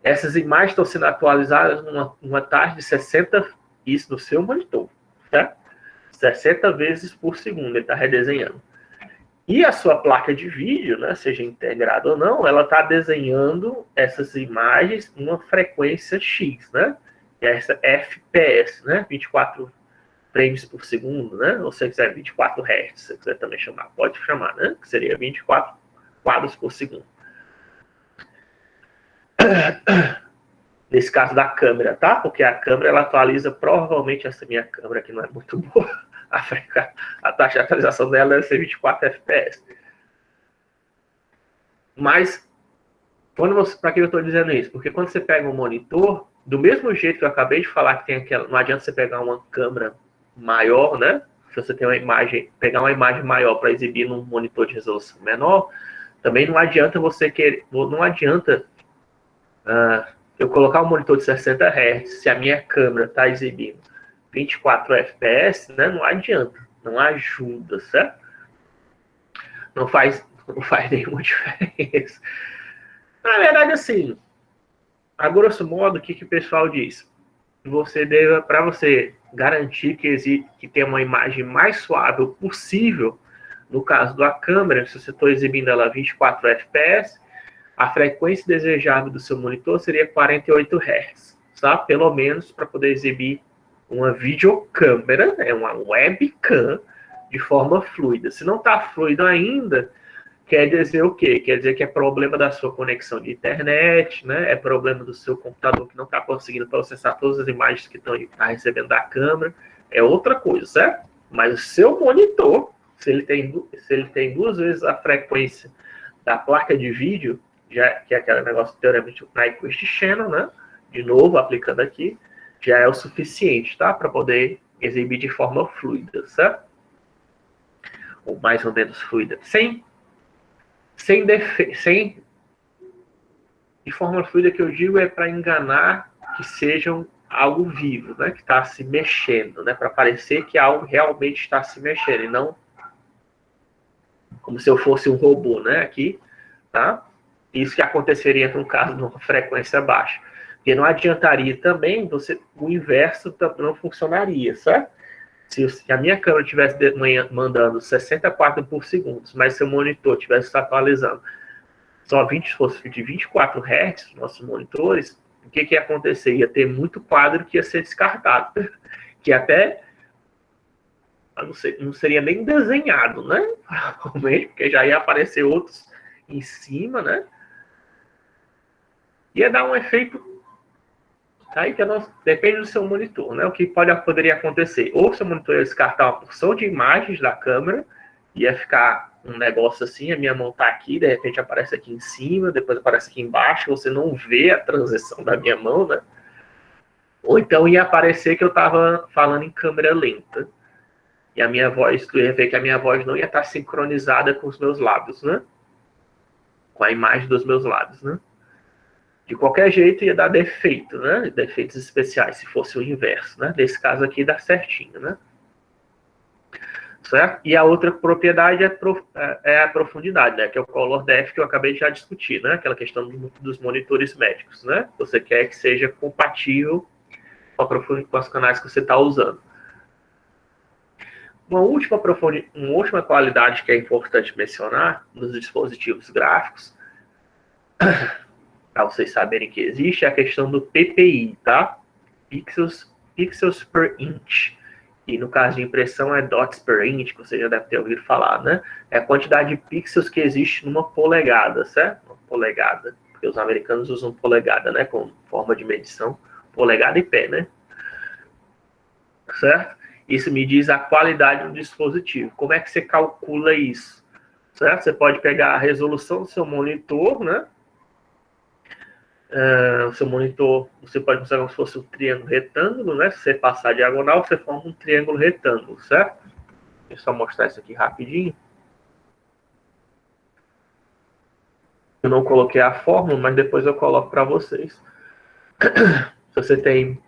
Essas imagens estão sendo atualizadas numa taxa de 60, isso no seu monitor, tá? 60 vezes por segundo, ele está redesenhando. E a sua placa de vídeo, né, seja integrada ou não, ela está desenhando essas imagens numa frequência X, né? Que é essa FPS, né? 24 frames por segundo, né? Ou se você quiser 24 Hz, se você quiser também chamar, pode chamar, né? Que seria 24 quadros por segundo. Nesse caso da câmera, tá? Porque a câmera, ela atualiza, provavelmente essa minha câmera aqui não é muito boa, a taxa de atualização dela deve ser 24 FPS. Mas, para que eu estou dizendo isso? Porque quando você pega um monitor, do mesmo jeito que eu acabei de falar que tem aquela, não adianta você pegar uma câmera maior, né? Se você tem uma imagem, pegar uma imagem maior para exibir num monitor de resolução menor, também não adianta você querer, não adianta eu colocar um monitor de 60 Hz, se a minha câmera está exibindo 24 FPS, né, não adianta, não ajuda, certo? Não faz nenhuma diferença. Na verdade, assim, a grosso modo, o que o pessoal diz? Para você garantir que tem uma imagem mais suave possível, no caso da câmera, se você está exibindo ela 24 FPS, a frequência desejável do seu monitor seria 48 Hz, tá? Pelo menos para poder exibir uma videocâmera, uma webcam, de forma fluida. Se não está fluido ainda, quer dizer o quê? Quer dizer que é problema da sua conexão de internet, né? É problema do seu computador que não está conseguindo processar todas as imagens que está recebendo da câmera. É outra coisa, certo? Mas o seu monitor, se ele tem 2 vezes a frequência da placa de vídeo, que é aquele negócio teoricamente Nyquist Channel, né? De novo, aplicando aqui, já é o suficiente, tá? Para poder exibir de forma fluida, certo? Ou mais ou menos fluida. De forma fluida que eu digo é para enganar que sejam algo vivo, né? Que está se mexendo, né? Para parecer que algo realmente está se mexendo e não como se eu fosse um robô, né? Aqui, tá? Isso que aconteceria no caso de uma frequência baixa. Porque não adiantaria também, o inverso não funcionaria, certo? Se a minha câmera estivesse mandando 60 quadros por segundo, mas seu monitor estivesse atualizando fosse de 24 Hz, nossos monitores, o que ia acontecer? Ia ter muito quadro que ia ser descartado. Que até não seria nem desenhado, né? Provavelmente, porque já ia aparecer outros em cima, né? Ia dar um efeito Aí que depende do seu monitor, né? O que poderia acontecer? Ou seu monitor ia descartar uma porção de imagens da câmera, ia ficar um negócio assim, a minha mão tá aqui, de repente aparece aqui em cima, depois aparece aqui embaixo, você não vê a transição da minha mão, né? Ou então ia aparecer que eu estava falando em câmera lenta. E a minha voz, tu ia ver que a minha voz não ia estar sincronizada com os meus lábios, né? Com a imagem dos meus lábios, né? De qualquer jeito ia dar defeito, né? Defeitos especiais, se fosse o inverso, né? Nesse caso aqui dá certinho, né? Certo? E a outra propriedade é a profundidade, né? Que é o color depth que eu acabei de já discutir, né? Aquela questão dos monitores médicos, né? Você quer que seja compatível com os canais que você está usando. Uma última qualidade que é importante mencionar nos dispositivos gráficos, para vocês saberem que existe, é a questão do PPI, tá? Pixels per inch. E no caso de impressão é dots per inch, que você já deve ter ouvido falar, né? É a quantidade de pixels que existe numa polegada, certo? Uma polegada. Porque os americanos usam polegada, né? Como forma de medição. Polegada e pé, né? Certo? Isso me diz a qualidade do dispositivo. Como é que você calcula isso? Certo? Você pode pegar a resolução do seu monitor, né? O seu monitor, você pode usar como se fosse um triângulo retângulo, né? Se você passar a diagonal, você forma um triângulo retângulo, certo? Deixa eu só mostrar isso aqui rapidinho. Eu não coloquei a fórmula, mas depois eu coloco para vocês. Se você tem,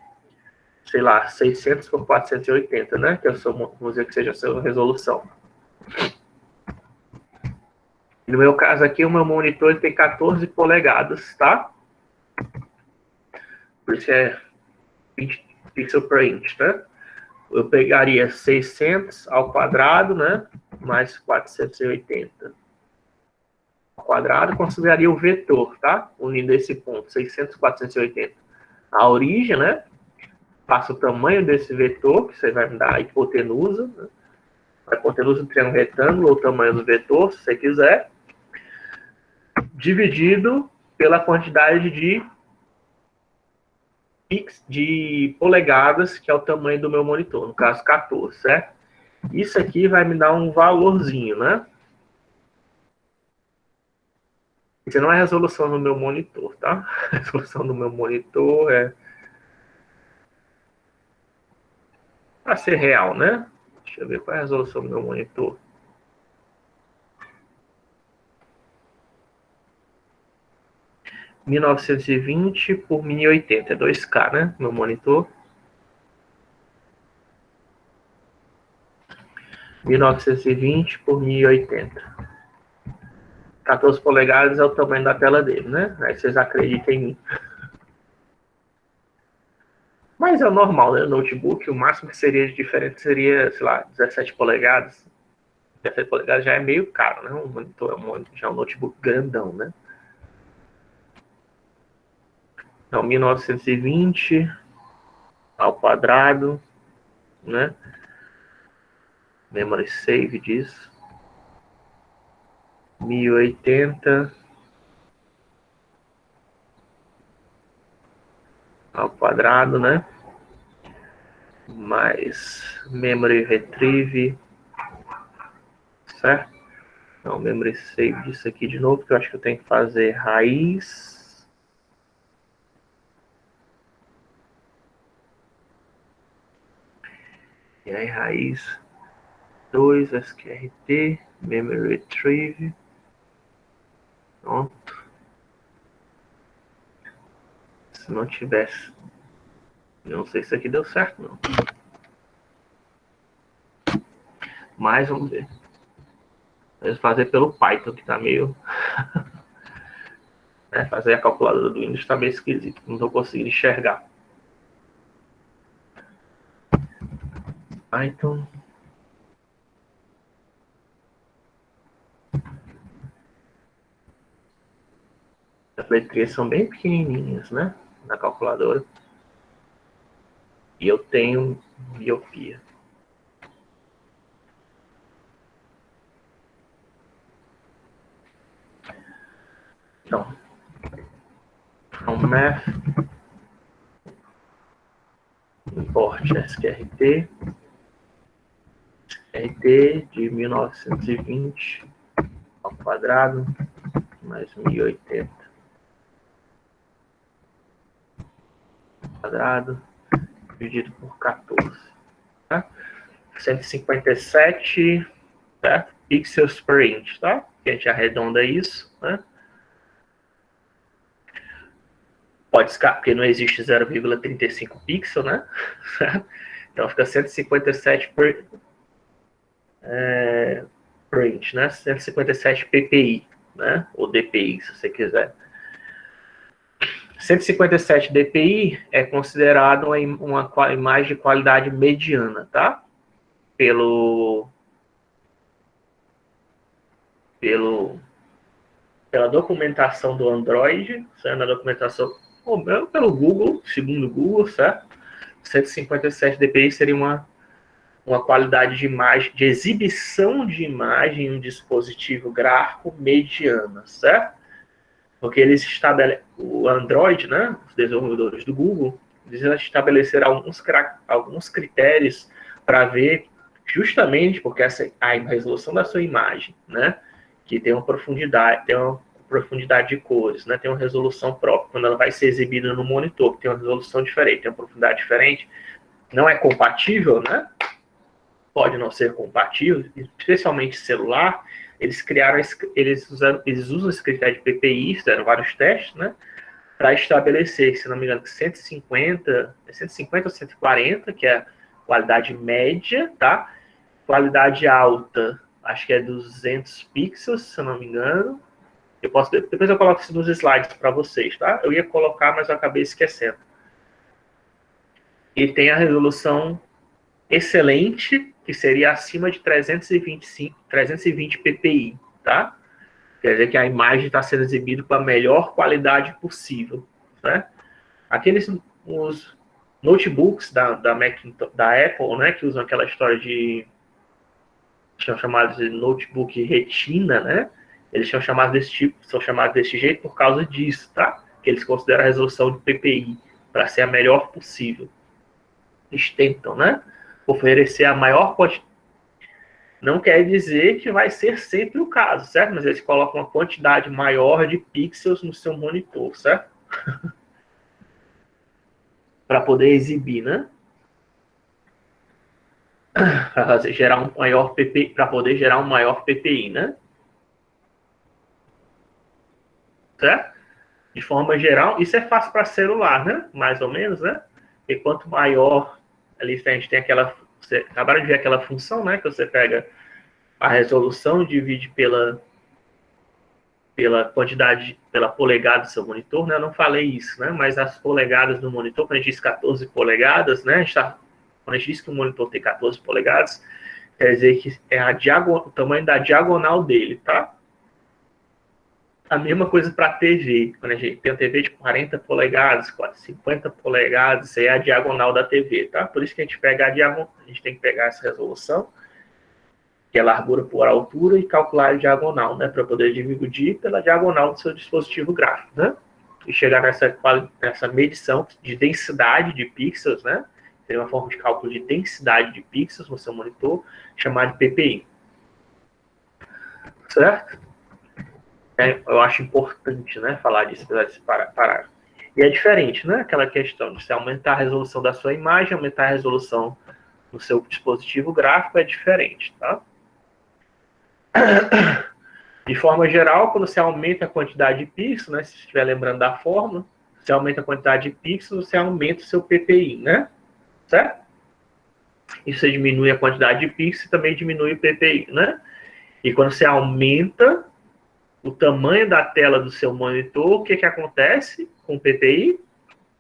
sei lá, 600 por 480, né? Que é o seu, vamos dizer que seja a sua resolução. No meu caso aqui, o meu monitor tem 14 polegadas, tá? Por isso é 20 pixels per inch, né? Eu pegaria 600 ao quadrado, né? Mais 480 ao quadrado, consideraria o vetor, tá? Unindo esse ponto, 600, 480. A origem, né? Passa o tamanho desse vetor, que você vai me dar a hipotenusa, né? A hipotenusa do triângulo retângulo, ou o tamanho do vetor, se você quiser, dividido pela quantidade de polegadas, que é o tamanho do meu monitor, no caso 14, certo? Isso aqui vai me dar um valorzinho, né? Isso não é a resolução do meu monitor, tá? A resolução do meu monitor é para ser real, né? Deixa eu ver qual é a resolução do meu monitor. – 1920 por 1080, é 2K, né? Meu monitor. 1920 por 1080. 14 polegadas é o tamanho da tela dele, né? Aí vocês acreditem em mim. Mas é o normal, né? O notebook, o máximo que seria de diferente seria, sei lá, 17 polegadas. 17 polegadas já é meio caro, né? Um monitor, já é um notebook grandão, né? Então, 1920 ao quadrado, né? Memory save disso. 1080 ao quadrado, né? Mais memory retrieve, certo? Então, memory save disso aqui de novo, que eu acho que eu tenho que fazer raiz. E aí, raiz 2, SQRT, memory retrieve. Pronto. Se não tivesse, eu não sei se isso aqui deu certo, não. Mas vamos ver. Vamos fazer pelo Python, que tá meio... fazer a calculadora do Windows tá meio esquisito. Não tô conseguindo enxergar. Python. As letrinhas são bem pequenininhas, né? Na calculadora. E eu tenho miopia. Então, from math suporte SQRT, RT de 1920 ao quadrado, mais 1080 ao quadrado, dividido por 14. Tá? 157, tá? Pixels per inch, tá? Que a gente arredonda isso, né? Pode escapar, porque não existe 0,35 pixel, né? Então fica 157 per inch, né? 157 ppi, né? Ou dpi, se você quiser. 157 dpi é considerado uma imagem de qualidade mediana, tá? Pela documentação do Android, certo? Na documentação, ou mesmo pelo Google, segundo o Google, certo? 157 dpi seria uma qualidade de imagem, de exibição de imagem em um dispositivo gráfico mediana, certo? Porque eles estabelecem, o Android, né, os desenvolvedores do Google, eles estabeleceram alguns critérios para ver, justamente porque a resolução da sua imagem, né, que tem uma profundidade de cores, né, tem uma resolução própria, quando ela vai ser exibida no monitor, tem uma resolução diferente, tem uma profundidade diferente, não é compatível, né, pode não ser compatível, especialmente celular. Eles usam esse critério de PPI, fizeram vários testes, né, para estabelecer, se não me engano, 150 ou 140, que é a qualidade média, tá? Qualidade alta, acho que é 200 pixels, se eu não me engano. Depois eu coloco isso nos slides para vocês, tá? Eu ia colocar, mas eu acabei esquecendo. E tem a resolução excelente, que seria acima de 320 ppi, tá? Quer dizer que a imagem está sendo exibida com a melhor qualidade possível, né? Os notebooks da Apple, né, que usam aquela história são chamados de notebook retina, né? Eles são chamados desse jeito por causa disso, tá? Que eles consideram a resolução de PPI para ser a melhor possível. Eles tentam, né, oferecer a maior quantidade. Não quer dizer que vai ser sempre o caso, certo? Mas eles colocam uma quantidade maior de pixels no seu monitor, certo? Para poder exibir, né? Para gerar um maior PPI, para poder gerar um maior PPI, né? Certo? De forma geral, isso é fácil para celular, né? Mais ou menos, né? E quanto maior, ali a gente tem aquela, você acabaram de ver aquela função, né? Que você pega a resolução, divide pela quantidade, pela polegada do seu monitor, né? Eu não falei isso, né? Mas as polegadas do monitor, quando a gente diz 14 polegadas, né? Quando a gente diz que o monitor tem 14 polegadas, quer dizer que é o tamanho da diagonal dele, tá? A mesma coisa para a TV. Quando a gente tem uma TV de 40 polegadas, 50 polegadas, isso aí é a diagonal da TV, tá? Por isso que a gente tem que pegar essa resolução, que é largura por altura, e calcular a diagonal, né? Para poder dividir pela diagonal do seu dispositivo gráfico, né? E chegar nessa medição de densidade de pixels, né? Tem uma forma de cálculo de densidade de pixels no seu monitor, chamada de PPI. Certo? Eu acho importante, né, falar disso, apesar de parar. E é diferente, né? Aquela questão de você aumentar a resolução da sua imagem, aumentar a resolução no seu dispositivo gráfico é diferente, tá? De forma geral, quando você aumenta a quantidade de pixels, né, se estiver lembrando da fórmula, você aumenta a quantidade de pixels, você aumenta o seu PPI, né? Certo? E você diminui a quantidade de pixels, também diminui o PPI, né? E quando você aumenta o tamanho da tela do seu monitor, o que acontece com o PPI?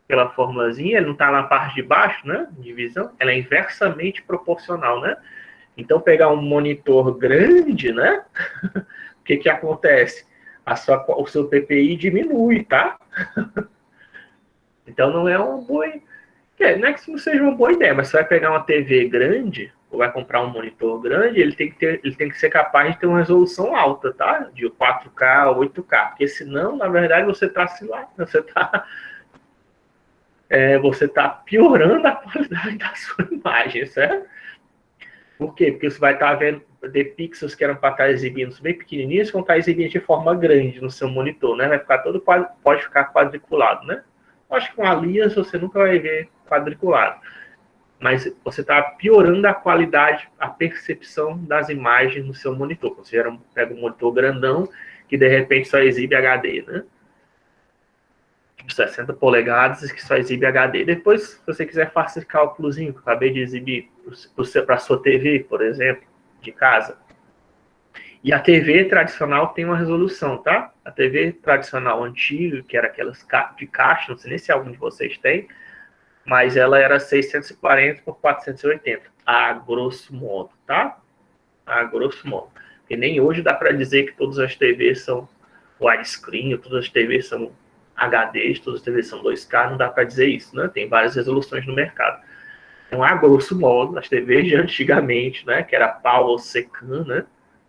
Pela formulazinha, ele não está na parte de baixo, né? Divisão, ela é inversamente proporcional, né? Então, pegar um monitor grande, né? O que acontece? O seu PPI diminui, tá? Então, não é uma boa... Não é que isso não seja uma boa ideia, mas você vai pegar uma TV grande, ou vai comprar um monitor grande, ele tem que ser capaz de ter uma resolução alta, tá? De 4K ou 8K, porque senão, na verdade, você está você está piorando a qualidade da sua imagem, certo? Por quê? Porque você vai estar vendo de pixels que eram para estar exibindo bem pequenininhos, vão estar exibindo de forma grande no seu monitor, né? Vai ficar todo, pode ficar quadriculado, né? Acho que com alias você nunca vai ver quadriculado. Mas você está piorando a qualidade, a percepção das imagens no seu monitor. Você pega um monitor grandão que de repente só exibe HD, né? Tipo 60 polegadas que só exibe HD. Depois, se você quiser fazer esse cálculozinho que eu acabei de exibir para a sua TV, por exemplo, de casa. E a TV tradicional tem uma resolução, tá? A TV tradicional antiga, que era aquelas de caixa, não sei nem se algum de vocês tem, mas ela era 640 por 480, a grosso modo, tá? A grosso modo. Porque nem hoje dá para dizer que todas as TVs são widescreen, todas as TVs são HDs, todas as TVs são 2K, não dá para dizer isso, né? Tem várias resoluções no mercado. Então, a grosso modo, as TVs de antigamente, né, que era PAL ou SECAM, né,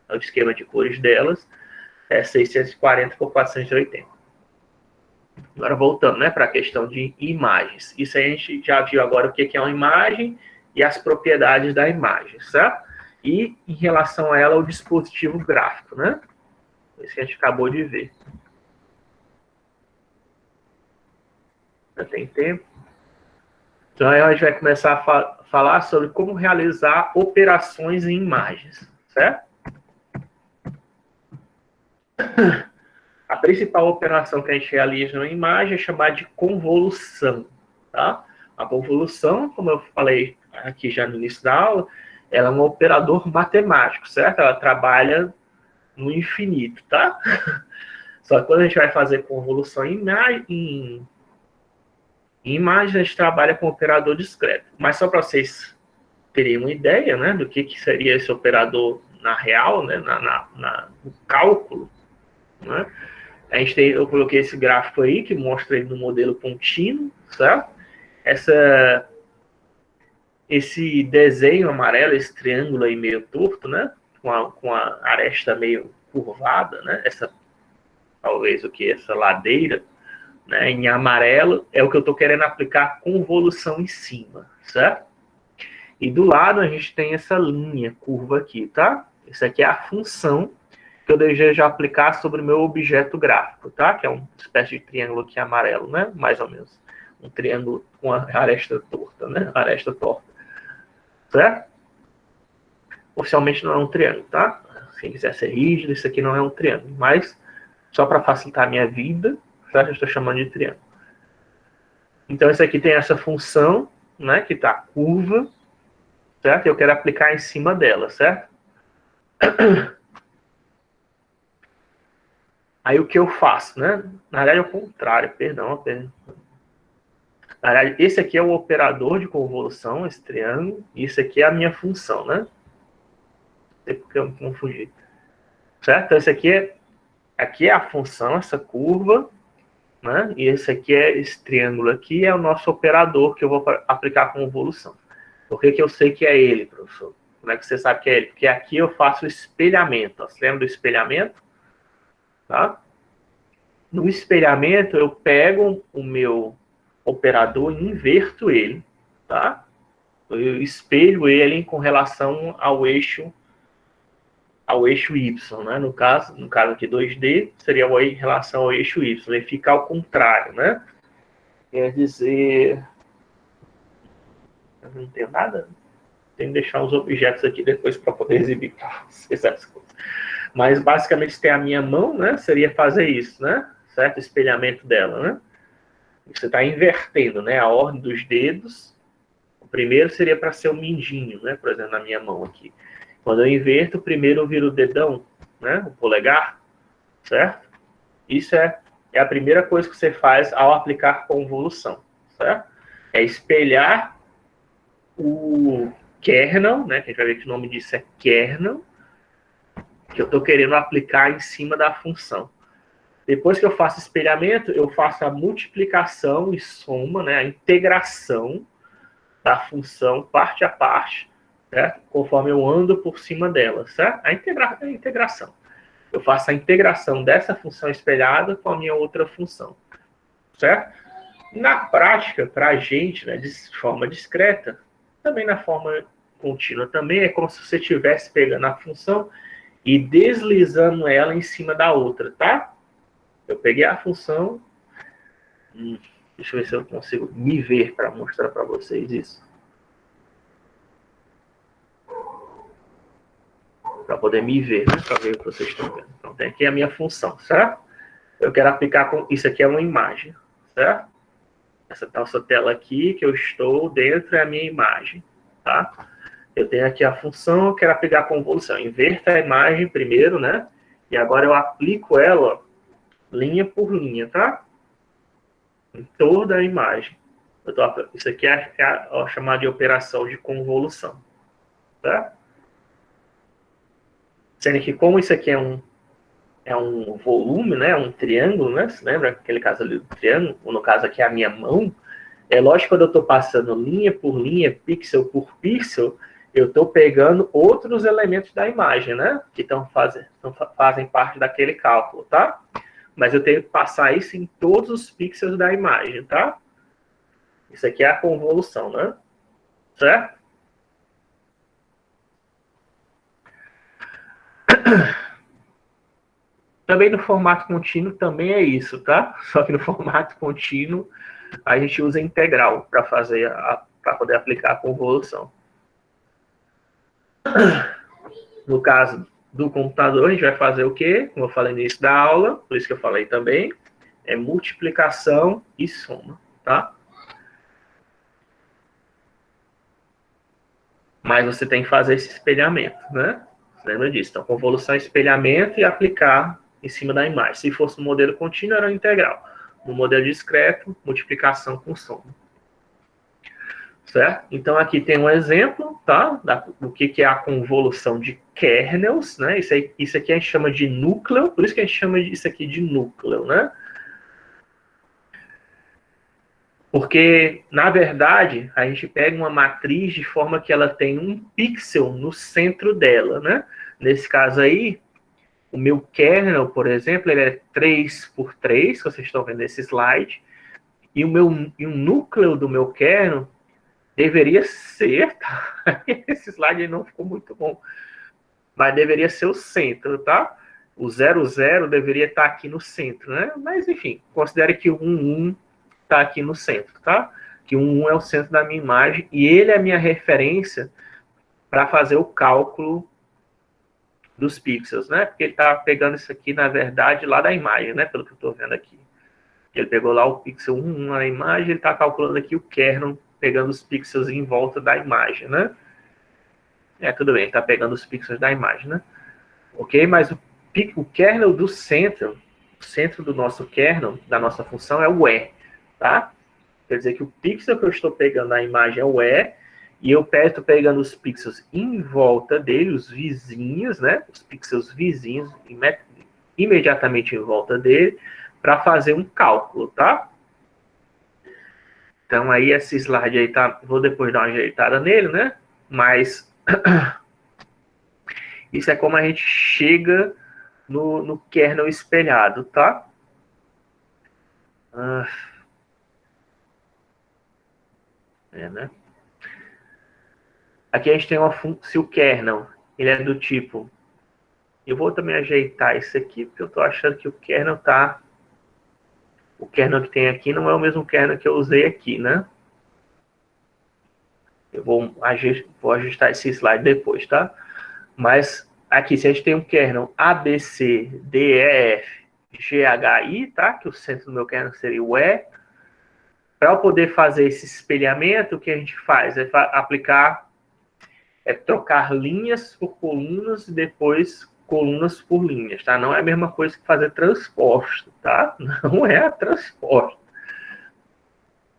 o esquema de cores delas, é 640 por 480. Agora, voltando, né, para a questão de imagens. Isso aí a gente já viu agora o que é uma imagem e as propriedades da imagem, certo? E, em relação a ela, o dispositivo gráfico, né? Esse que a gente acabou de ver. Já tem tempo? Então, aí a gente vai começar a falar sobre como realizar operações em imagens, certo? A principal operação que a gente realiza na imagem é chamada de convolução, tá? A convolução, como eu falei aqui já no início da aula, ela é um operador matemático, certo? Ela trabalha no infinito, tá? Só que quando a gente vai fazer convolução em imagem, a gente trabalha com operador discreto. Mas só para vocês terem uma ideia, né, do que seria esse operador na real, né, no cálculo, né? Eu coloquei esse gráfico aí, que mostra ele no modelo contínuo, certo? Esse desenho amarelo, esse triângulo aí meio torto, né? Com a aresta meio curvada, né? Talvez essa ladeira, né? Em amarelo é o que eu estou querendo aplicar convolução em cima, certo? E do lado a gente tem essa linha curva aqui, tá? Essa aqui é a função que eu desejo aplicar sobre o meu objeto gráfico, tá? Que é uma espécie de triângulo aqui amarelo, né? Mais ou menos. Um triângulo com a aresta torta, né? Aresta torta. Certo? Oficialmente não é um triângulo, tá? Se quiser ser rígido, isso aqui não é um triângulo. Mas, só para facilitar a minha vida, certo? Eu estou chamando de triângulo. Então, esse aqui tem essa função, né? Que está curva, certo? Eu quero aplicar em cima dela, certo? Aí o que eu faço, né? Na verdade é o contrário, perdão. Na verdade, esse aqui é o operador de convolução, esse triângulo, e isso aqui é a minha função, né? Não sei porque eu me confundi. Certo? Então, esse aqui é a função, essa curva, né? E esse triângulo aqui é o nosso operador que eu vou aplicar convolução. Por que eu sei que é ele, professor? Como é que você sabe que é ele? Porque aqui eu faço o espelhamento. Ó. Você lembra do espelhamento? Tá? No espelhamento, eu pego o meu operador e inverto ele, tá? Eu espelho ele com relação ao eixo Y, né? No caso aqui 2D, seria em relação ao eixo Y. Ele fica ao contrário, né? Quer dizer... Eu não tenho nada. Tenho que deixar os objetos aqui depois para poder exibir para vocês as coisas. Mas, basicamente, se tem a minha mão, né? Seria fazer isso, né? Certo? Espelhamento dela, né? Você está invertendo, né? A ordem dos dedos. O primeiro seria para ser o mindinho, né? Por exemplo, na minha mão aqui. Quando eu inverto, primeiro eu viro o dedão, né? O polegar, certo? Isso é a primeira coisa que você faz ao aplicar convolução, certo? É espelhar o kernel, né? Que a gente vai ver que o nome disso é kernel, que eu estou querendo aplicar em cima da função. Depois que eu faço espelhamento, eu faço a multiplicação e soma, né? A integração da função parte a parte, certo? Conforme eu ando por cima dela, certo? A integração. Eu faço a integração dessa função espelhada com a minha outra função, certo? Na prática, para a gente, né, de forma discreta, também na forma contínua, também é como se você estivesse pegando a função e deslizando ela em cima da outra, tá? Eu peguei a função, deixa eu ver se eu consigo me ver para mostrar para vocês isso. Para poder me ver, né? Para ver o que vocês estão vendo. Então, tem aqui a minha função, certo? Eu quero aplicar com... Isso aqui é uma imagem, certo? Essa tela aqui que eu estou dentro é a minha imagem, tá? Eu tenho aqui a função, eu quero aplicar a convolução. Inverta a imagem primeiro, né? E agora eu aplico ela, ó, linha por linha, tá? Em toda a imagem. Isso aqui é a chamada de operação de convolução, tá? Sendo que como isso aqui é um volume, né? Um triângulo, né? Você lembra aquele caso ali do triângulo? Ou no caso aqui é a minha mão. É lógico que quando eu estou passando linha por linha, pixel por pixel, eu estou pegando outros elementos da imagem, né? Que fazem parte daquele cálculo, tá? Mas eu tenho que passar isso em todos os pixels da imagem, tá? Isso aqui é a convolução, né? Certo? Também no formato contínuo também é isso, tá? Só que no formato contínuo a gente usa integral para poder aplicar a convolução. No caso do computador, a gente vai fazer o quê? Como eu falei no início da aula, por isso que eu falei também, é multiplicação e soma, tá? Mas você tem que fazer esse espelhamento, né? Lembra disso? Então, convolução, espelhamento e aplicar em cima da imagem. Se fosse no modelo contínuo, era integral. No modelo discreto, multiplicação com soma. Certo? Então, aqui tem um exemplo, tá? Do que é a convolução de kernels, né? Isso aqui a gente chama de núcleo, por isso que a gente chama isso aqui de núcleo, né? Porque, na verdade, a gente pega uma matriz de forma que ela tem um pixel no centro dela, né? Nesse caso aí, o meu kernel, por exemplo, ele é 3 por 3, que vocês estão vendo nesse slide, e o núcleo do meu kernel deveria ser, tá? Esse slide não ficou muito bom, mas deveria ser o centro, tá? O 00 deveria estar aqui no centro, né? Mas, enfim, considere que o 11 está aqui no centro, tá? Que o 11 é o centro da minha imagem e ele é a minha referência para fazer o cálculo dos pixels, né? Porque ele está pegando isso aqui, na verdade, lá da imagem, né? Pelo que eu estou vendo aqui. Ele pegou lá o pixel 1 na imagem, ele está calculando aqui o kernel, pegando os pixels em volta da imagem, né? Tudo bem, está pegando os pixels da imagem, né? Ok? Mas o kernel do centro, o centro do nosso kernel, da nossa função, é o E, tá? Quer dizer que o pixel que eu estou pegando na imagem é o E, e eu estou pegando os pixels em volta dele, os vizinhos, né? Os pixels vizinhos, imediatamente em volta dele, para fazer um cálculo, tá? Então, aí, esse slide aí tá... Vou depois dar uma ajeitada nele, né? Mas isso é como a gente chega no kernel espelhado, tá? Né? Aqui a gente tem se o kernel ele é do tipo... Eu vou também ajeitar isso aqui, porque eu estou achando que o kernel tá... O kernel que tem aqui não é o mesmo kernel que eu usei aqui, né? Eu vou ajustar esse slide depois, tá? Mas aqui, se a gente tem um kernel A, B, C, D, E, F, G, H, I, tá? Que o centro do meu kernel seria o E. Para eu poder fazer esse espelhamento, o que a gente faz? É trocar linhas por colunas e depois colunas por linhas, tá? Não é a mesma coisa que fazer transposto, tá? Não é a transposto.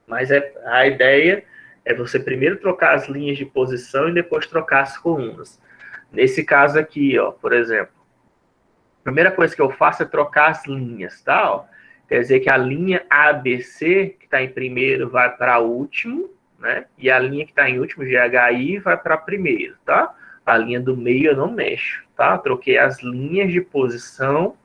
Mas a ideia é você primeiro trocar as linhas de posição e depois trocar as colunas. Nesse caso aqui, ó, por exemplo, a primeira coisa que eu faço é trocar as linhas, tá? Ó, quer dizer que a linha ABC, que está em primeiro, vai para último, né? E a linha que está em último, GHI, vai para primeiro, tá? A linha do meio eu não mexo, tá? Troquei as linhas de posição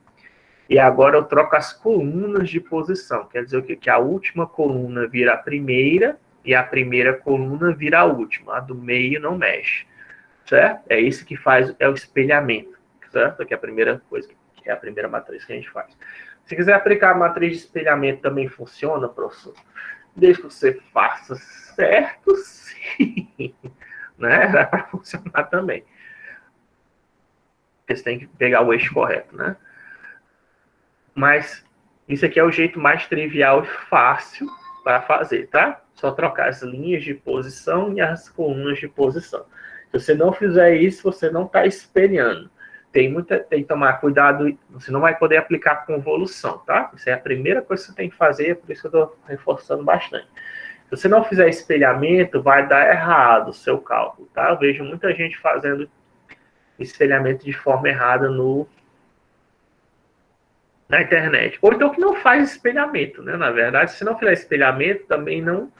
E agora eu troco as colunas de posição. Quer dizer o quê? Que a última coluna vira a primeira e a primeira coluna vira a última. A do meio não mexe. Certo? É isso que faz, é o espelhamento. Certo? Que é a primeira coisa, que é a primeira matriz que a gente faz. Se quiser aplicar a matriz de espelhamento, também funciona, professor? Desde que você faça certo, sim. Né? Dá para funcionar também. Você tem que pegar o eixo correto, né? Mas isso aqui é o jeito mais trivial e fácil para fazer, tá? Só trocar as linhas de posição e as colunas de posição. Se você não fizer isso, você não está espelhando. Tem que tomar cuidado, você não vai poder aplicar convolução, tá? Isso é a primeira coisa que você tem que fazer, é por isso que eu estou reforçando bastante. Se você não fizer espelhamento, vai dar errado o seu cálculo, tá? Eu vejo muita gente fazendo espelhamento de forma errada na internet. Ou então que não faz espelhamento, né? Na verdade, se não fizer espelhamento, também não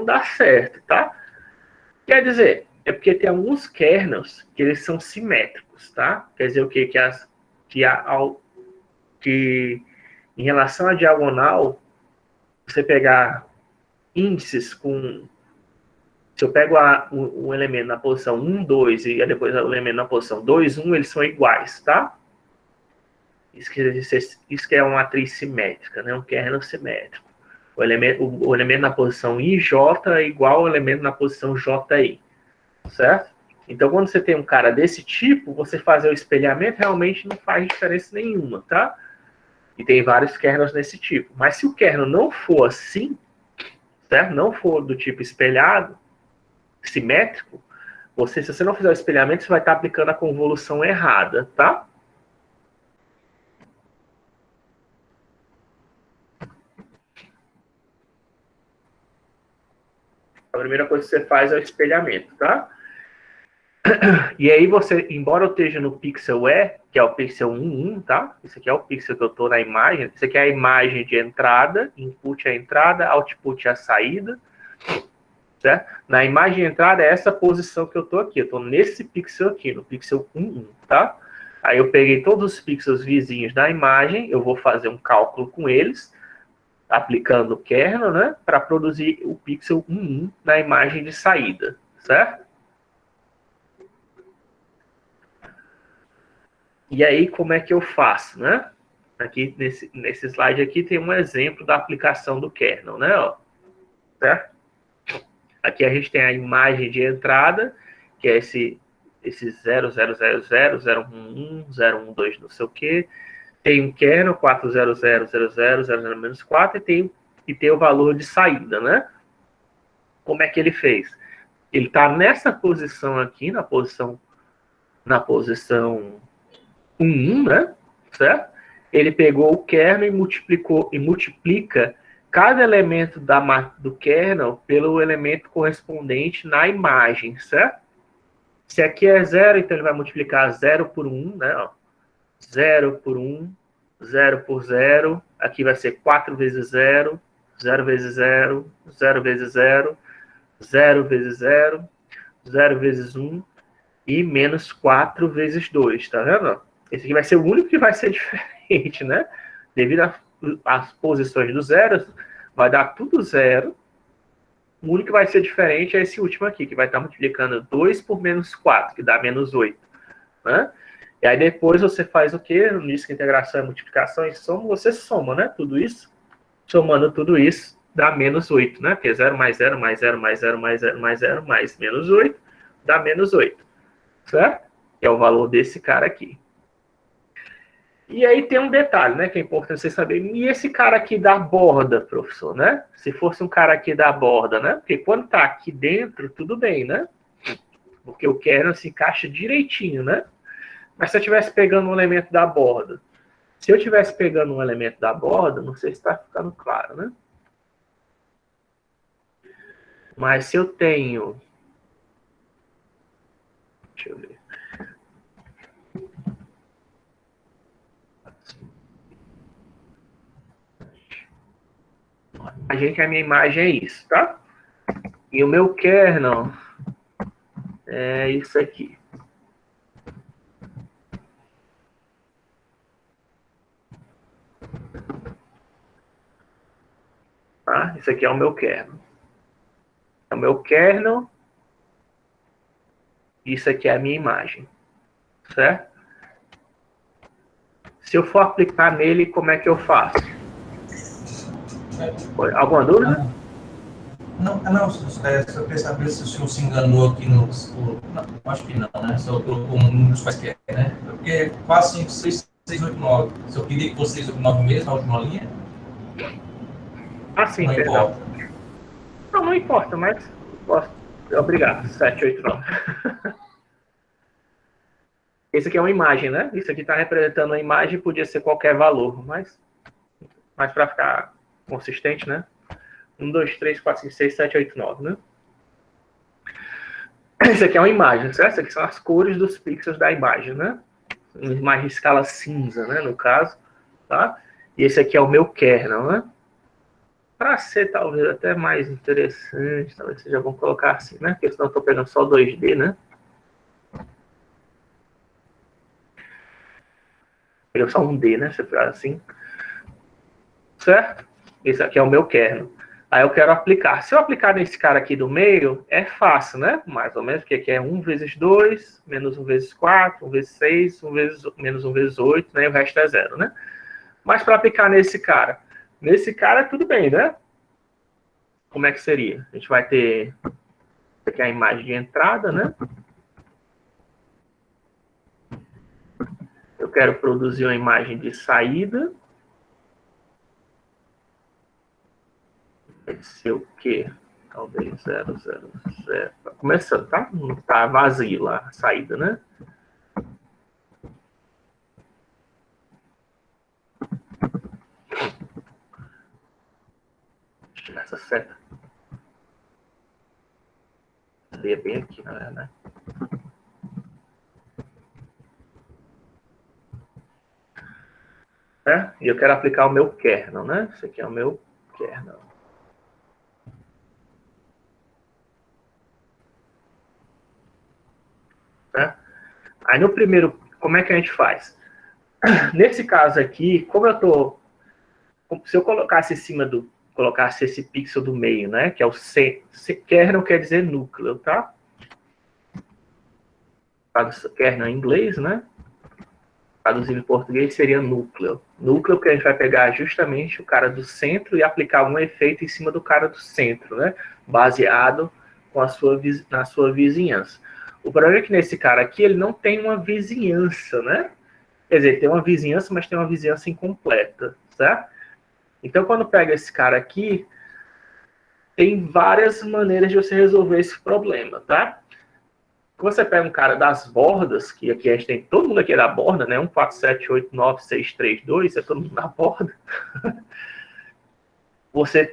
dá certo, tá? Quer dizer, é porque tem alguns kernels que eles são simétricos, tá? Quer dizer o quê? Que em relação à diagonal, você pegar índices com... Se eu pego um elemento na posição 1, 2 e depois o elemento na posição 2, 1, eles são iguais, tá? Isso que é uma matriz simétrica, né? Um kernel simétrico. O elemento na posição IJ é igual ao elemento na posição JI, certo? Então, quando você tem um cara desse tipo, você fazer o espelhamento realmente não faz diferença nenhuma, tá? E tem vários kernels desse tipo. Mas se o kernel não for assim, certo? Não for do tipo espelhado, simétrico, se você não fizer o espelhamento, você vai estar aplicando a convolução errada, tá? A primeira coisa que você faz é o espelhamento, tá? E aí você, embora eu esteja no pixel E, que é o pixel 1, tá? Esse aqui é o pixel que eu estou na imagem. Esse aqui é a imagem de entrada, input é a entrada, output é a saída, certo? Na imagem de entrada é essa posição que eu estou aqui. Eu estou nesse pixel aqui, no pixel 1, tá? Aí eu peguei todos os pixels vizinhos da imagem, eu vou fazer um cálculo com eles, aplicando o kernel, né? Para produzir o pixel 1 na imagem de saída, certo? E aí, como é que eu faço, né? Aqui, nesse slide aqui, tem um exemplo da aplicação do kernel, né? Ó, certo? Aqui a gente tem a imagem de entrada, que é esse 0000, 011, 012, não sei o quê. Tem um kernel, 4000000-4, e tem o valor de saída, né? Como é que ele fez? Ele está nessa posição aqui, na posição 1, né? Certo? Ele pegou o kernel e multiplica cada elemento do kernel pelo elemento correspondente na imagem, certo? Se aqui é 0, então ele vai multiplicar 0 por 1, né? Ó. 0 por 1, 0 por 0. Aqui vai ser 4 vezes 0, 0 vezes 0, 0 vezes 0, 0 vezes 0, 0 vezes 1 e menos 4 vezes 2, tá vendo? Esse aqui vai ser o único que vai ser diferente, né? Devido às posições dos zeros, vai dar tudo zero. O único que vai ser diferente é esse último aqui, que vai estar multiplicando 2 por menos 4, que dá menos 8. Né? E aí depois você faz o quê? No disco de integração, multiplicação e soma, você soma, né? Tudo isso. Somando tudo isso, dá menos 8, né? Porque 0 mais 0 mais 0 mais 0 mais 0 mais 0 mais menos 8 dá menos 8. Certo? Que é o valor desse cara aqui. E aí tem um detalhe, né, que é importante você saber. E esse cara aqui da borda, professor, né? Se fosse um cara aqui da borda, né? Porque quando tá aqui dentro, tudo bem, né? Porque o kernel se encaixa direitinho, né? Mas se eu estivesse pegando um elemento da borda, se eu estivesse pegando um elemento da borda, não sei se está ficando claro, né? Mas se eu tenho... Deixa eu ver. A minha imagem é isso, tá? E o meu kernel é isso aqui. Tá? Isso aqui é o meu kernel. É o meu kernel. Isso aqui é a minha imagem. Certo? Se eu for aplicar nele, como é que eu faço? Alguma dúvida? Não, eu queria saber se o senhor se enganou aqui no... Não, acho que não, né? Se eu colocou um número quaisquer, né? Porque 4, 5, 6, 6, 8, 9. Se eu queria que fosse 6, 8, 9 mesmo, a última linha, Ah, sim, não perdão. importa. Não, não importa, mas posso. Obrigado. 7, 8, 9. Esse aqui é uma imagem, né? Isso aqui está representando uma imagem, podia ser qualquer valor, mas para ficar consistente, né? 1, 2, 3, 4, 5, 6, 7, 8, 9, né? Isso aqui é uma imagem, certo? Isso aqui são as cores dos pixels da imagem, né? Uma imagem de escala cinza, né? No caso, tá? E esse aqui é o meu kernel, né? Para ser talvez até mais interessante, talvez vocês já vão colocar assim, né? Porque senão eu estou pegando só 2D, né? Pegando só um D, né? Se for assim. Certo? Esse aqui é o meu kernel. Aí eu quero aplicar. Se eu aplicar nesse cara aqui do meio, é fácil, né? Mais ou menos, porque aqui é 1 vezes 2, menos 1 vezes 4, 1 vezes 6, menos 1 vezes 8, né? E o resto é 0, né? Mas para aplicar nesse cara tudo bem, né? Como é que seria? A gente vai ter aqui a imagem de entrada, né? Eu quero produzir uma imagem de saída. Vai ser o quê? Talvez 0, 0, 0. Começando, tá? Não tá vazio lá a saída, né? Deixa eu tirar essa seta. Seria bem aqui, na verdade. E eu quero aplicar o meu kernel, né? Esse aqui é o meu kernel. Aí no primeiro, como é que a gente faz? Nesse caso aqui, como eu tô... Se eu colocasse em cima do... Colocasse esse pixel do meio, né? Que é o C. Kernel quer dizer núcleo, tá? Kernel em inglês, né? Traduzido em português seria núcleo. Núcleo que a gente vai pegar justamente o cara do centro e aplicar um efeito em cima do cara do centro, né? Baseado na sua vizinhança. O problema é que nesse cara aqui ele não tem uma vizinhança, né? Quer dizer, tem uma vizinhança, mas tem uma vizinhança incompleta, certo? Então, quando pega esse cara aqui, tem várias maneiras de você resolver esse problema, tá? Quando você pega um cara das bordas, que aqui a gente tem, todo mundo aqui é da borda, né? 1, 4, 7, 8, 9, 6, 3, 2, é todo mundo da borda. Você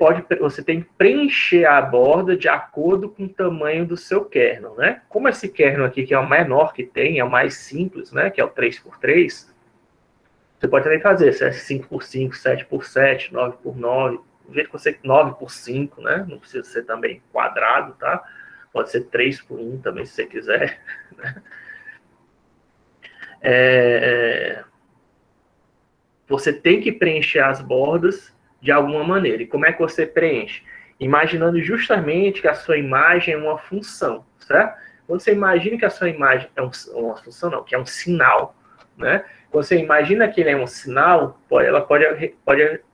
tem que preencher a borda de acordo com o tamanho do seu kernel, né? Como esse kernel aqui, que é o menor que tem, é o mais simples, né? Que é o 3x3, você pode também fazer, se é 5x5, 7x7, 9x9, do jeito que você 9x5, né? Não precisa ser também quadrado, tá? Pode ser 3x1 também, se você quiser. Você tem que preencher as bordas de alguma maneira. E como é que você preenche? Imaginando justamente que a sua imagem é uma função, certo? Quando você imagina que a sua imagem é uma função, não, que é um sinal, né? Quando você imagina que ele é um sinal,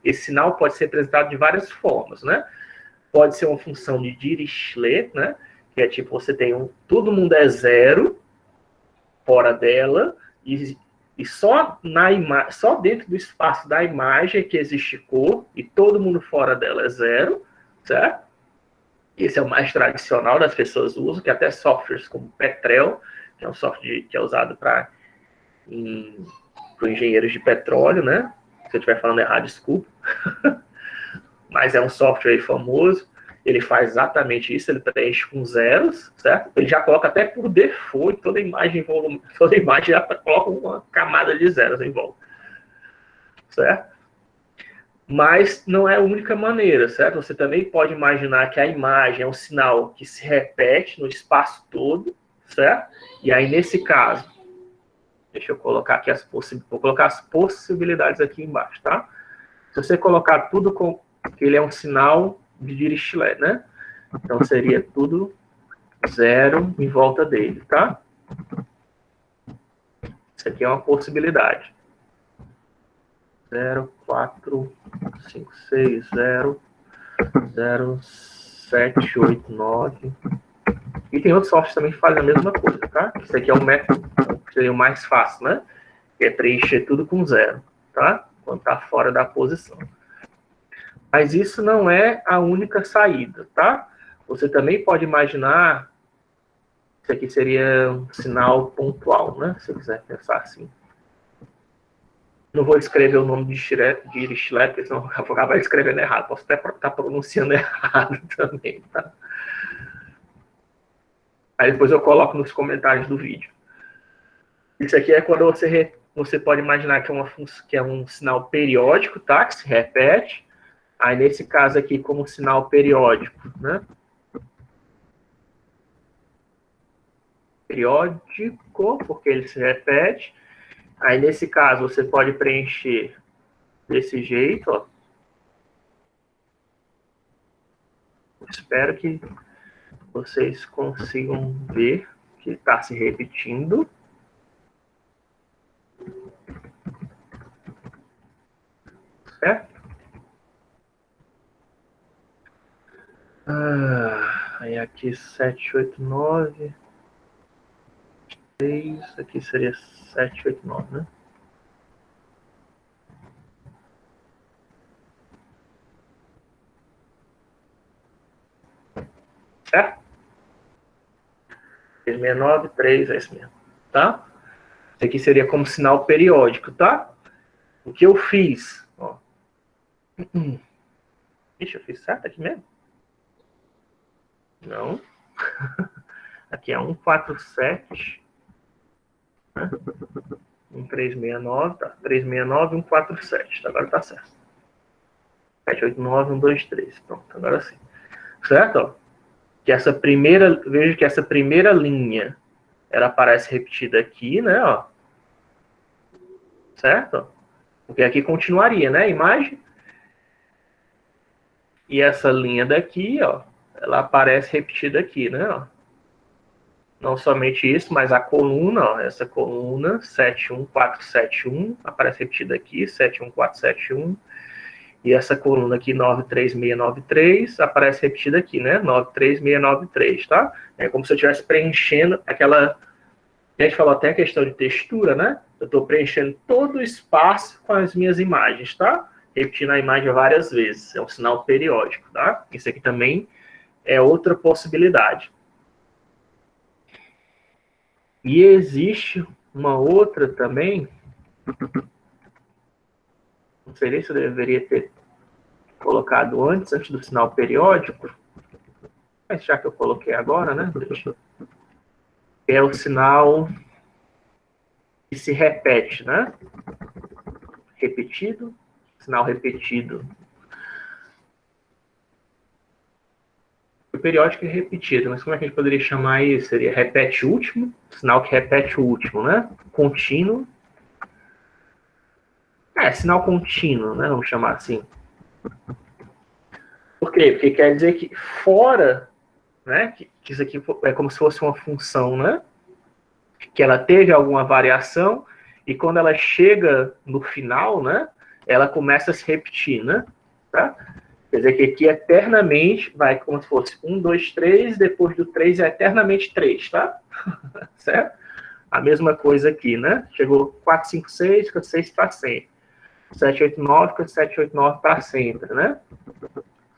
esse sinal pode ser representado de várias formas, né? Pode ser uma função de Dirichlet, né? Que é tipo, você tem todo mundo é zero fora dela, e só dentro do espaço da imagem é que existe cor, e todo mundo fora dela é zero, certo? Esse é o mais tradicional das pessoas usam, que até softwares como Petrel, que é um software que é usado para engenheiros de petróleo, né? Se eu estiver falando errado, desculpa. Mas é um software aí famoso. Ele faz exatamente isso, ele preenche com zeros, certo? Ele já coloca até por default, toda imagem já coloca uma camada de zeros em volta, certo? Mas não é a única maneira, certo? Você também pode imaginar que a imagem é um sinal que se repete no espaço todo, certo? E aí, nesse caso, deixa eu colocar aqui vou colocar as possibilidades aqui embaixo, tá? Se você colocar tudo com que ele é um sinal de Dirichlet, né? Então seria tudo 0 em volta dele, tá? Isso aqui é uma possibilidade. 0, 4, 5, 6, 0, 0, 7, 8, 9. E tem outros softwares também que fazem a mesma coisa, tá? Isso aqui é um método que seria o mais fácil, né? Que é preencher tudo com 0, tá? Quando está fora da posição. Mas isso não é a única saída, tá? Você também pode imaginar, isso aqui seria um sinal pontual, né? Se você quiser pensar assim. Não vou escrever o nome de Dirichlet, porque senão eu vou acabar escrevendo errado. Posso até estar pronunciando errado também, tá? Aí depois eu coloco nos comentários do vídeo. Isso aqui é quando você pode imaginar que é um sinal periódico, tá? Que se repete. Aí nesse caso aqui, como sinal periódico, né? Periódico, porque ele se repete. Aí nesse caso você pode preencher desse jeito, ó. Espero que vocês consigam ver que está se repetindo. Certo? Aí aqui 7, 8, 9. 3. Aqui seria 7, 8, 9, né? Certo? 369, 3, é isso mesmo. Tá? Isso aqui seria como sinal periódico, tá? O que eu fiz? Ó. Ixi, eu fiz certo aqui mesmo? Não. Aqui é 147. Né? 1369, tá? 369, 147. Tá? Agora tá certo. 789, 123. Pronto, agora sim. Certo? Ó. Que essa primeira, veja que essa primeira linha, ela aparece repetida aqui, né? Ó. Certo? Porque aqui continuaria, né? A imagem. E essa linha daqui, ó, ela aparece repetida aqui, né? Ó. Não somente isso, mas a coluna, ó, essa coluna 71471 aparece repetida aqui, 71471. E essa coluna aqui 93693 aparece repetida aqui, né? 93693, tá? É como se eu estivesse preenchendo aquela. A gente falou até a questão de textura, né? Eu estou preenchendo todo o espaço com as minhas imagens, tá? Repetindo a imagem várias vezes. É um sinal periódico, tá? Isso aqui também é outra possibilidade. E existe uma outra também. Não sei nem se eu deveria ter colocado antes do sinal periódico. Mas já que eu coloquei agora, né? É o sinal que se repete, né? Repetido, sinal repetido. O periódico é repetido, mas como é que a gente poderia chamar isso? Seria repete último, sinal que repete o último, né? Contínuo. Sinal contínuo, né? Vamos chamar assim. Por quê? Porque quer dizer que fora, né? Que isso aqui é como se fosse uma função, né? Que ela teve alguma variação e quando ela chega no final, né? Ela começa a se repetir, né? Tá? Quer dizer que aqui eternamente vai como se fosse 1, 2, 3, depois do 3 é eternamente 3, tá? Certo? A mesma coisa aqui, né? Chegou 4, 5, 6, fica 6 para sempre. 7, 8, 9, fica 7, 8, 9 para sempre, né?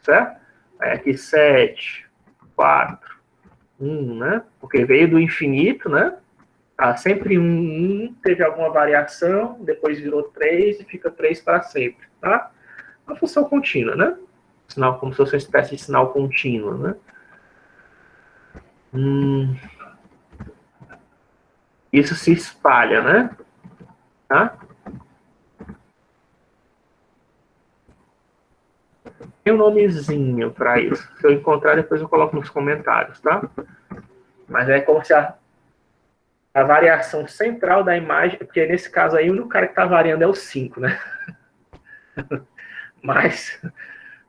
Certo? Aí aqui 7, 4, 1, né? Porque veio do infinito, né? Tá sempre 1, teve alguma variação, depois virou 3 e fica 3 para sempre, tá? Uma função contínua, né? Sinal, como se fosse uma espécie de sinal contínuo, né? Isso se espalha, né? Tá? Tem um nomezinho para isso. Se eu encontrar, depois eu coloco nos comentários, tá? Mas é como se a variação central da imagem, porque nesse caso aí o único cara que está variando é o 5, né? Mas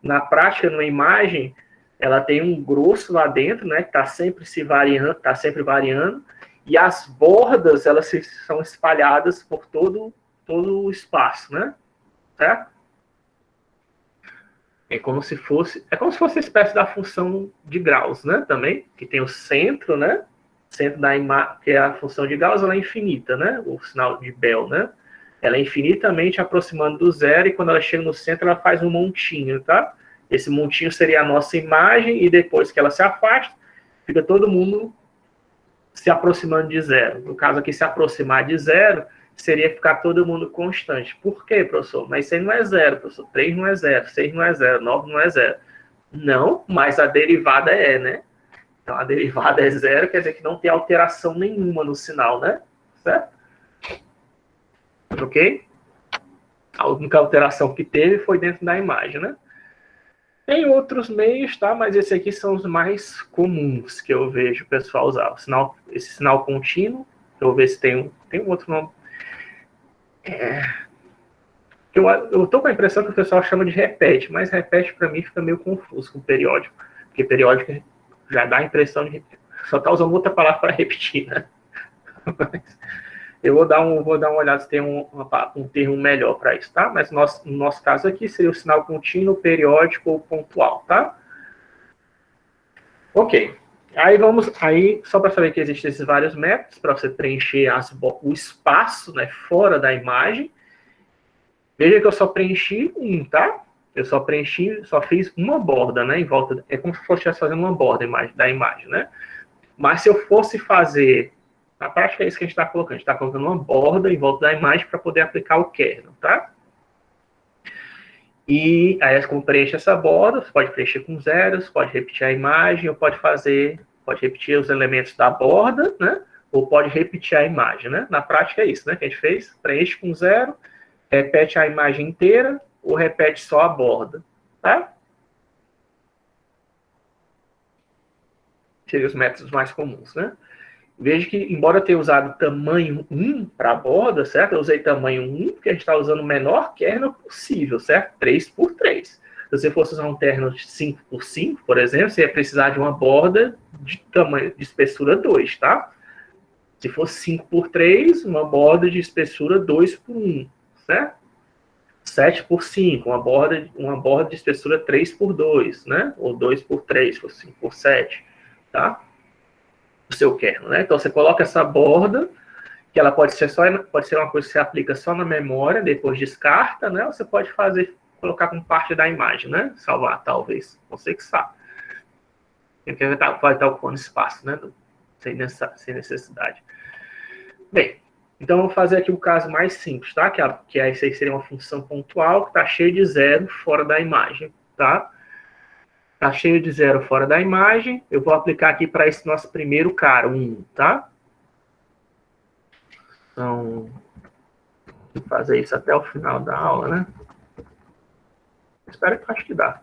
Na prática, numa imagem, ela tem um grosso lá dentro, né, que está sempre variando, e as bordas, elas são espalhadas por todo o espaço, né? Certo? É como se fosse a espécie da função de Gauss, né? Também, que tem o centro, né? Centro da imagem, que é a função de Gauss, ela é infinita, né? O sinal de Bell, né? Ela é infinitamente aproximando do zero, e quando ela chega no centro, ela faz um montinho, tá? Esse montinho seria a nossa imagem, e depois que ela se afasta, fica todo mundo se aproximando de zero. No caso aqui, se aproximar de zero, seria ficar todo mundo constante. Por quê, professor? Mas 100 não é zero, professor. 3 não é zero, 6 não é zero, 9 não é zero. Não, mas a derivada é, né? Então, a derivada é zero, quer dizer que não tem alteração nenhuma no sinal, né? Certo? Ok? A única alteração que teve foi dentro da imagem, né? Tem outros meios, tá? Mas esses aqui são os mais comuns que eu vejo o pessoal usar. Esse sinal contínuo, eu vou ver se tem um outro nome. Eu tô com a impressão que o pessoal chama de repete, mas repete para mim fica meio confuso com periódico, porque periódico já dá a impressão de só tá usando outra palavra para repetir, né? Mas eu vou dar uma olhada se tem um termo melhor para isso, tá? Mas no nosso caso aqui seria o sinal contínuo, periódico ou pontual, tá? Ok. Aí só para saber que existem esses vários métodos para você preencher o espaço, né, fora da imagem. Veja que eu só preenchi tá? Eu só fiz uma borda, né, em volta. É como se eu estivesse fazendo uma borda da imagem, né? Mas se eu fosse fazer, na prática é isso que a gente está colocando. A gente está colocando uma borda em volta da imagem para poder aplicar o kernel, tá? E aí, como preenche essa borda, você pode preencher com zeros, pode repetir a imagem, ou pode repetir os elementos da borda, né? Ou pode repetir a imagem, né? Na prática é isso, né? Que a gente fez, preenche com zero, repete a imagem inteira, ou repete só a borda, tá? Seriam os métodos mais comuns, né? Veja que, embora eu tenha usado tamanho 1 para a borda, certo? Eu usei tamanho 1 porque a gente está usando o menor kernel possível, certo? 3 por 3. Se você fosse usar um kernel de 5 por 5, por exemplo, você ia precisar de uma borda de espessura 2, tá? Se fosse 5 por 3, uma borda de espessura 2 por 1, certo? 7 por 5, uma borda de espessura 3 por 2, né? Ou 2 por 3, ou 5 por 7, tá? O seu kernel, né? Então você coloca essa borda, que ela pode ser uma coisa que você aplica só na memória, depois descarta, né? Ou você pode colocar como parte da imagem, né? Salvar, talvez. Você que sabe. Porque vai estar ocupando espaço, né? Sem necessidade. Bem, então vamos fazer aqui o caso mais simples, tá? Que essa aí seria uma função pontual que está cheia de zero fora da imagem, tá? Está cheio de zero fora da imagem. Eu vou aplicar aqui para esse nosso primeiro cara, 1, tá? Então, vou fazer isso até o final da aula, né? Espero que acho que dá.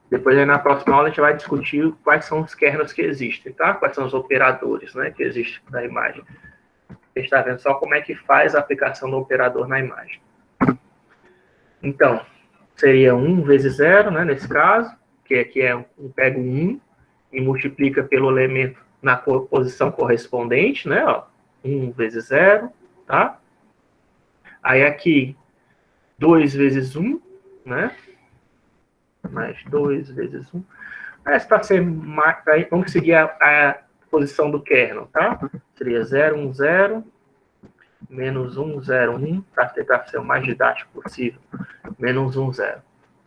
Depois, aí, na próxima aula, a gente vai discutir quais são os kernels que existem, tá? Quais são os operadores, né, que existem na imagem. A gente está vendo só como é que faz a aplicação do operador na imagem. Então, seria 1 vezes 0, né, nesse caso, que aqui pega 1 e multiplica pelo elemento na posição correspondente, né, ó, 1 vezes 0, tá? Aí aqui, 2 vezes 1, né, mais 2 vezes 1. Mas para ser mais, vamos seguir a posição do kernel, tá? Seria 0, 1, 0, menos 1, 0, 1, para tentar ser o mais didático possível. Menos 1, 0.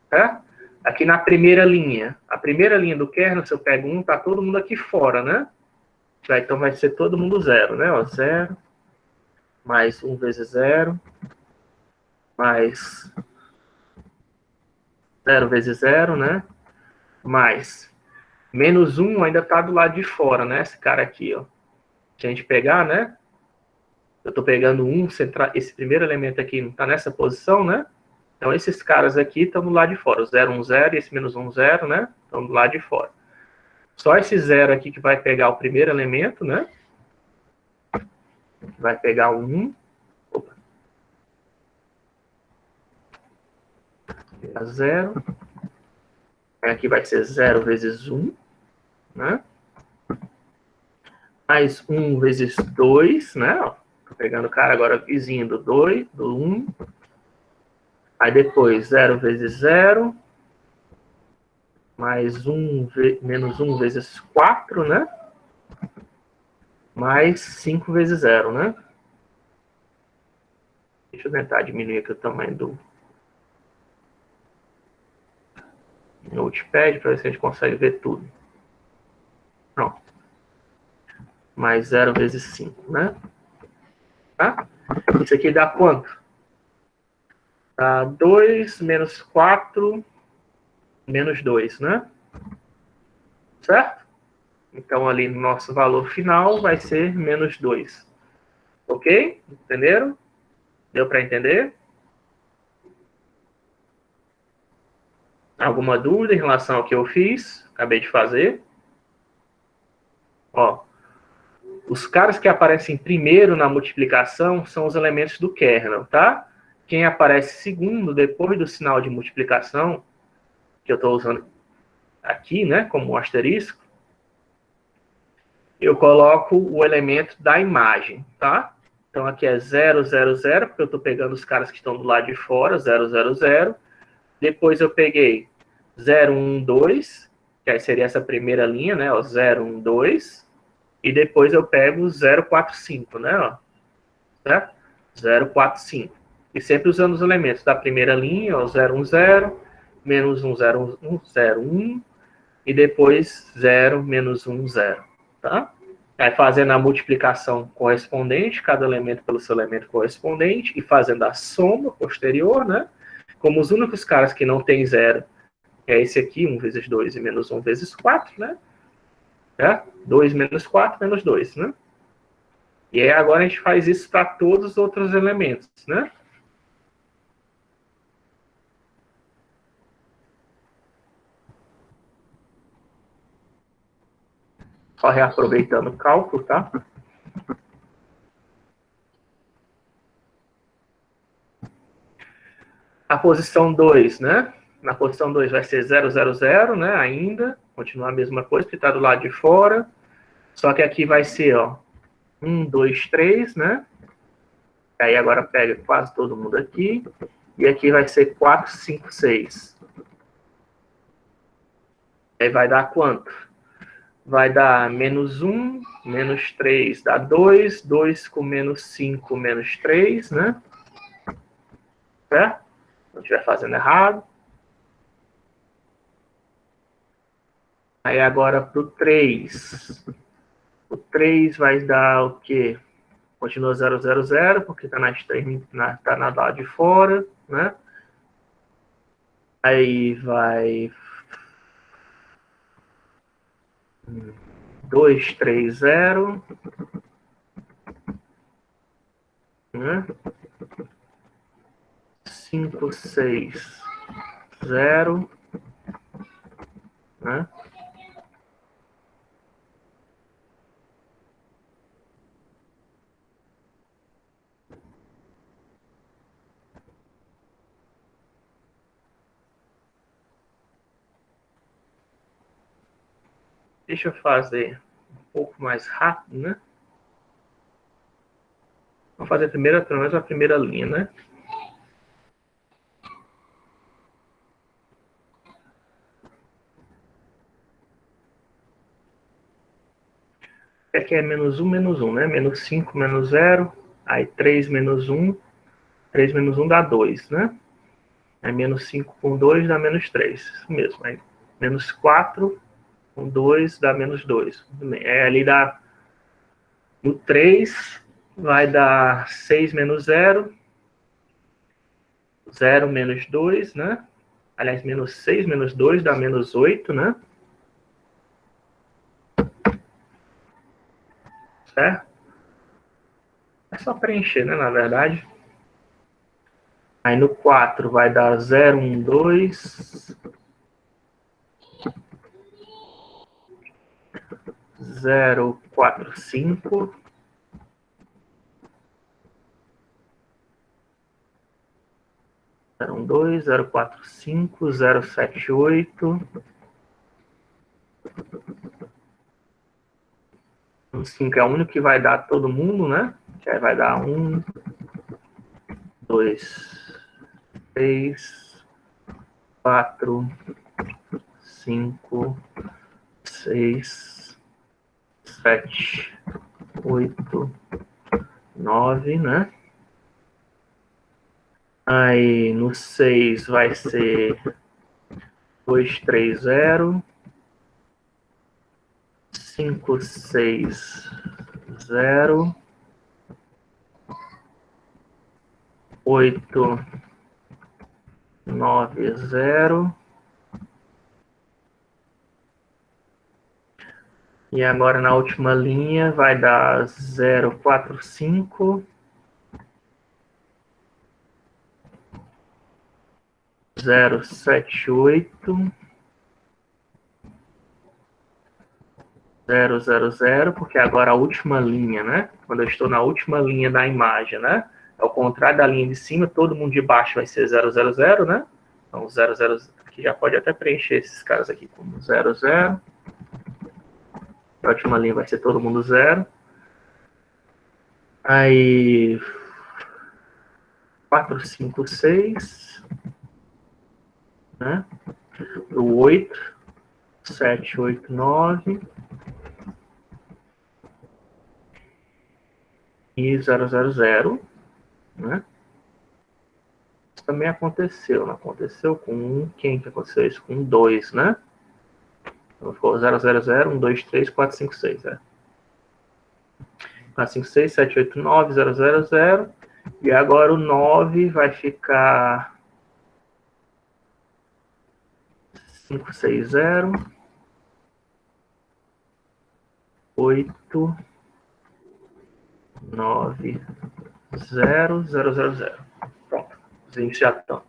Tá? Aqui na primeira linha. A primeira linha do kernel, se eu pego 1, tá todo mundo aqui fora, né? Então vai ser todo mundo 0, né? Ó, 0, mais 1 vezes 0, mais 0 vezes 0, né? Mais menos 1 ainda tá do lado de fora, né? Esse cara aqui, ó. Se a gente pegar, né? Eu tô pegando 1, esse primeiro elemento aqui não tá nessa posição, né? Então, esses caras aqui estão do lado de fora. O 0, 1, 0 e esse menos 1, 0, né? Estão do lado de fora. Só esse 0 aqui que vai pegar o primeiro elemento, né? vai pegar o 1. Opa. Pegar 0. Aqui vai ser 0 vezes 1, né? Mais 1 vezes 2, né? Ó, tô pegando o cara agora vizinho do 2, do 1. Aí depois 0 vezes 0. Mais 1, menos 1 vezes 4, né? Mais 5 vezes 0, né? Deixa eu tentar diminuir aqui o tamanho do Notepad para ver se a gente consegue ver tudo. Pronto. Mais 0 vezes 5, né? Tá? Isso aqui dá quanto? Dá 2 menos 4 menos 2, né? Certo? Então, ali no nosso valor final vai ser menos 2. Ok? Entenderam? Deu para entender? Alguma dúvida em relação ao que eu fiz? Acabei de fazer. Ó, os caras que aparecem primeiro na multiplicação são os elementos do kernel, tá? Quem aparece segundo, depois do sinal de multiplicação, que eu estou usando aqui, né, como asterisco, eu coloco o elemento da imagem, tá? Então, aqui é 0, 0, 0, porque eu estou pegando os caras que estão do lado de fora, 0, 0, 0. Depois eu peguei 0, 1, 2, que aí seria essa primeira linha, né? Ó, 0, 1, 2. E depois eu pego 0, 4, 5, né? Ó, certo? 0, 4, 5. E sempre usando os elementos da primeira linha, ó, 0, 1, 0, menos 1, 0, 1, 0, 1. E depois 0, menos 1, 0. Tá? Aí fazendo a multiplicação correspondente, cada elemento pelo seu elemento correspondente, e fazendo a soma posterior, né? Como os únicos caras que não tem 0 é esse aqui, 1 vezes 2 e menos 1 vezes 4, né? 2 menos 4 menos 2, né? E aí agora a gente faz isso para todos os outros elementos, né? Só reaproveitando o cálculo, tá? A posição 2, né? Na posição 2 vai ser 0, 0, 0, né? Ainda. Continua a mesma coisa, porque está do lado de fora. Só que aqui vai ser, ó, 1, 2, 3, né? Aí agora pega quase todo mundo aqui. E aqui vai ser 4, 5, 6. Aí vai dar quanto? Vai dar menos 1, menos 3 dá 2. 2 com menos 5, menos 3, né? Certo? Se não estiver fazendo errado. Aí agora para o 3. O 3 vai dar o quê? Continua 0, 0, 0, porque está tá na lado de fora, né? Aí vai 2, 3, 0, né? 5, 6, 0, né? Deixa eu fazer um pouco mais rápido, né? Vamos fazer primeiro, pelo menos a primeira linha, né? Aqui é menos 1, né? Menos 5, menos 0. Aí 3 menos 1. 3 menos 1 dá 2, né? Aí menos 5 com 2 dá menos 3. Isso mesmo. Aí menos 4 com 2 dá menos 2. Tudo bem. Aí ali dá... No 3 vai dar 6 menos 0. 0 menos 2, né? Aliás, menos 6 menos 2 dá menos 8, né? Certo? É só preencher, né? Na verdade. Aí no 4 vai dar 0, 1, 2. 0, 4, 5. 012, 045, 078. O 5 é o único que vai dar todo mundo, né? Que aí vai dar 1, 2, 3, 4, 5, 6, 7, 8, 9, né? Aí no 6 vai ser 2, 3, 0, 5, 6, 0, 8, 9, 0. E agora na última linha vai dar 0, 4, 5, 0, 7, 8, 0, 0, 0, porque agora a última linha, né? Quando eu estou na última linha da imagem, né? Ao contrário da linha de cima, todo mundo de baixo vai ser 0, 0, 0, né? Então, 0, 0, aqui já pode até preencher esses caras aqui como 0, 0. A última linha vai ser todo mundo 0. Aí, 4, 5, 6, né? O 8, 7, 8, 9. E 0, 0, 0, né? Isso também aconteceu, não aconteceu com 1, quem que aconteceu isso? Com 2, né? Então ficou 0, 0, 0, 1, 2, 3, 4, 5, 6, 4, 5, 6, 7, 8, 9, 0, 0, 0. E agora o 9 vai ficar 5, 6, 0, 8, 9, 0, 0, 0, 0. Pronto, os índices já estão.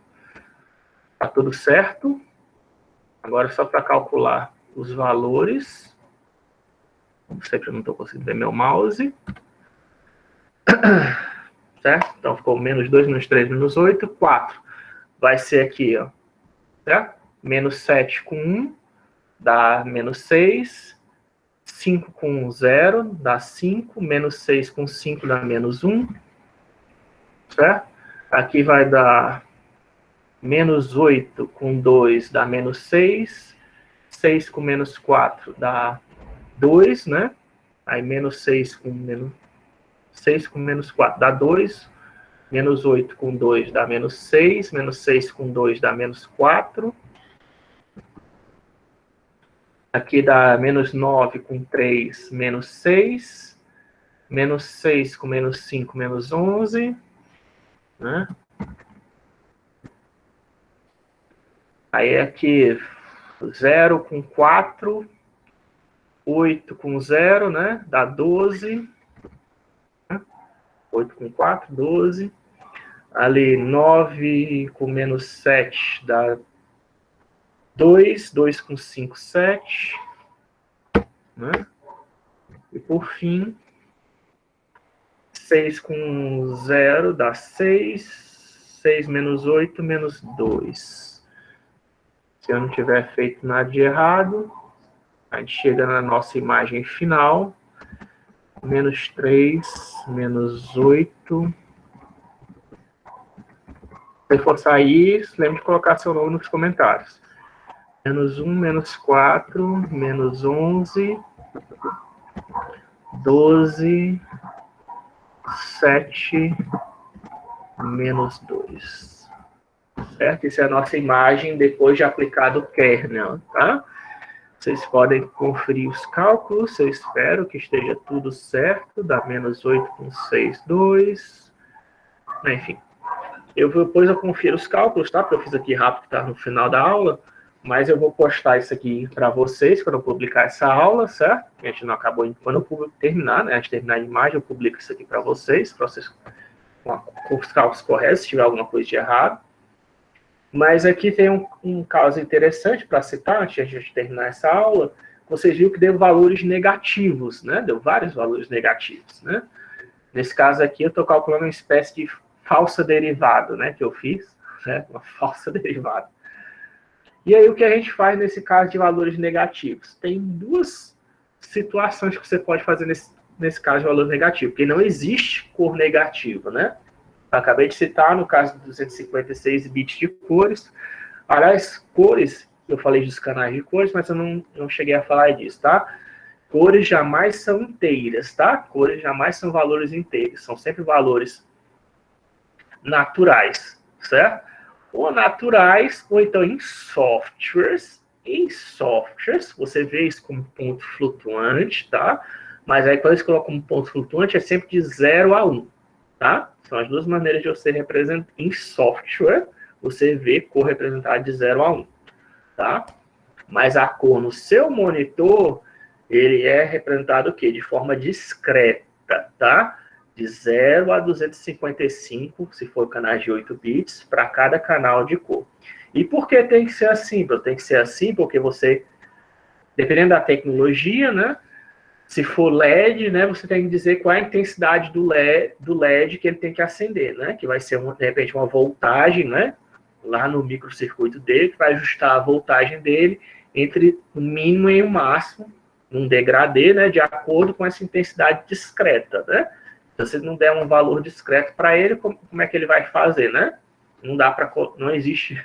Tá tudo certo. Agora só para calcular os valores. Como sempre, eu não estou conseguindo ver meu mouse. Certo? Então ficou menos 2, menos 3, menos 8, 4. Vai ser aqui, ó. Certo? Menos 7 com 1 dá menos 6. 5 com 0 dá 5. Menos 6 com 5 dá menos 1. Certo? Aqui vai dar menos 8 com 2 dá menos 6. 6 com menos 4 dá 2, né? Aí menos 6 com menos 4 dá 2. Menos 8 com 2 dá menos 6. Menos 6 com 2 dá menos 4. Aqui dá menos 9 com 3, menos 6. Menos 6 com menos 5, menos 11. Né? Aí aqui 0 com 4. 8 com 0, né? Dá 12. 8 com 4, 12. Ali 9 com menos 7 dá 2. 2 com 5, 7. Né? E por fim, 6 com 0 dá 6. 6 menos 8, menos 2. Se eu não tiver feito nada de errado, a gente chega na nossa imagem final. Menos 3, menos 8. Se for sair, lembre de colocar seu nome nos comentários. Menos 1, menos 4, menos 11, 12, 7, menos 2. Certo? Essa é a nossa imagem depois de aplicado o kernel, tá? Vocês podem conferir os cálculos, eu espero que esteja tudo certo. Dá menos 8 com 6, 2. Enfim, depois eu confiro os cálculos, tá? Porque eu fiz aqui rápido, tá no final da aula. Mas eu vou postar isso aqui para vocês quando eu publicar essa aula, certo? A gente não acabou, quando eu terminar, né? Antes de terminar a imagem, eu publico isso aqui para vocês com os cálculos corretos, se tiver alguma coisa de errado. Mas aqui tem um caso interessante para citar, antes de a gente terminar essa aula. Vocês viram que deu valores negativos, né? Deu vários valores negativos, né? Nesse caso aqui, eu estou calculando uma espécie de falsa derivada, né? Que eu fiz. né? Uma falsa derivada. E aí o que a gente faz nesse caso de valores negativos? Tem duas situações que você pode fazer nesse caso de valor negativo, porque não existe cor negativa, né? Eu acabei de citar no caso de 256 bits de cores. Aliás, cores, eu falei dos canais de cores, mas eu não cheguei a falar disso, tá? Cores jamais são inteiras, tá? Cores jamais são valores inteiros, são sempre valores naturais, certo? Ou naturais, ou então em softwares. Em softwares, você vê isso como ponto flutuante, tá? Mas aí quando eles colocam como ponto flutuante, é sempre de 0 a 1, tá? São as duas maneiras de você representar. Em software, você vê cor representada de 0 a 1, tá? Mas a cor no seu monitor, ele é representado o quê? De forma discreta, tá? De 0 a 255, se for canais de 8 bits, para cada canal de cor. E por que tem que ser assim? Tem que ser assim porque você, dependendo da tecnologia, né? Se for LED, né, você tem que dizer qual é a intensidade do LED que ele tem que acender, né? Que vai ser, de repente, uma voltagem, né? Lá no microcircuito dele, que vai ajustar a voltagem dele entre o mínimo e o máximo, num degradê, né? De acordo com essa intensidade discreta, né? Se você não der um valor discreto para ele, como é que ele vai fazer, né? Não dá para... Não existe...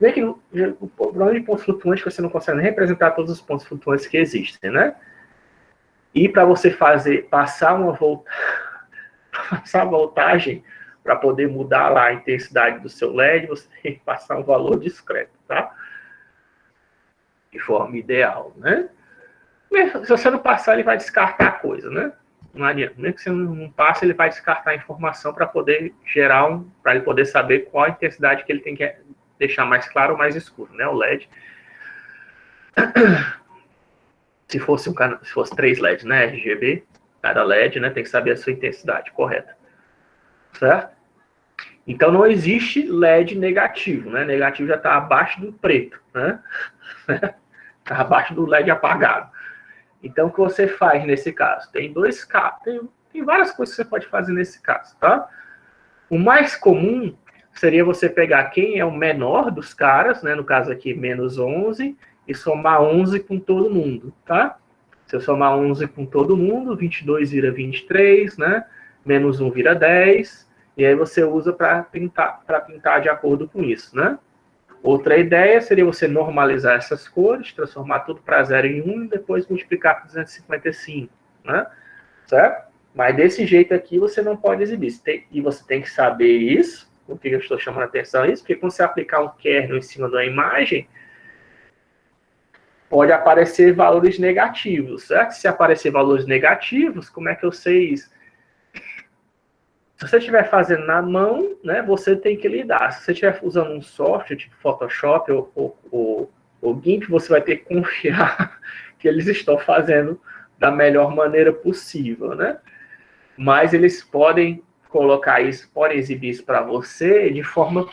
Vê que o problema de pontos flutuantes é que você não consegue nem representar todos os pontos flutuantes que existem, né? E para você passar a voltagem, para poder mudar lá a intensidade do seu LED, você tem que passar um valor discreto, tá? De forma ideal, né? Se você não passar, ele vai descartar a coisa, né? Não adianta. Mesmo que você não passe, ele vai descartar a informação para poder gerar para ele poder saber qual a intensidade que ele tem que deixar mais claro ou mais escuro, né? O LED. Se fosse 3 LEDs, né? RGB, cada LED, né? Tem que saber a sua intensidade correta. Certo? Então não existe LED negativo, né? Negativo já está abaixo do preto, né? Está abaixo do LED apagado. Então o que você faz nesse caso? Tem dois casos, tem várias coisas que você pode fazer nesse caso, tá? O mais comum seria você pegar quem é o menor dos caras, né? No caso aqui, menos 11, e somar 11 com todo mundo, tá? Se eu somar 11 com todo mundo, 22 vira 23, né? Menos 1 vira 10, e aí você usa para pintar de acordo com isso, né? Outra ideia seria você normalizar essas cores, transformar tudo para 0 em 1 e depois multiplicar por 255, né? Certo? Mas desse jeito aqui você não pode exibir. E você tem que saber isso. Por que eu estou chamando a atenção a isso? Porque quando você aplicar um kernel em cima da imagem, pode aparecer valores negativos, certo? Se aparecer valores negativos, como é que eu sei isso? Se você estiver fazendo na mão, né, você tem que lidar. Se você estiver usando um software, tipo Photoshop ou GIMP, você vai ter que confiar que eles estão fazendo da melhor maneira possível, né? Mas eles podem colocar isso, podem exibir isso para você em formato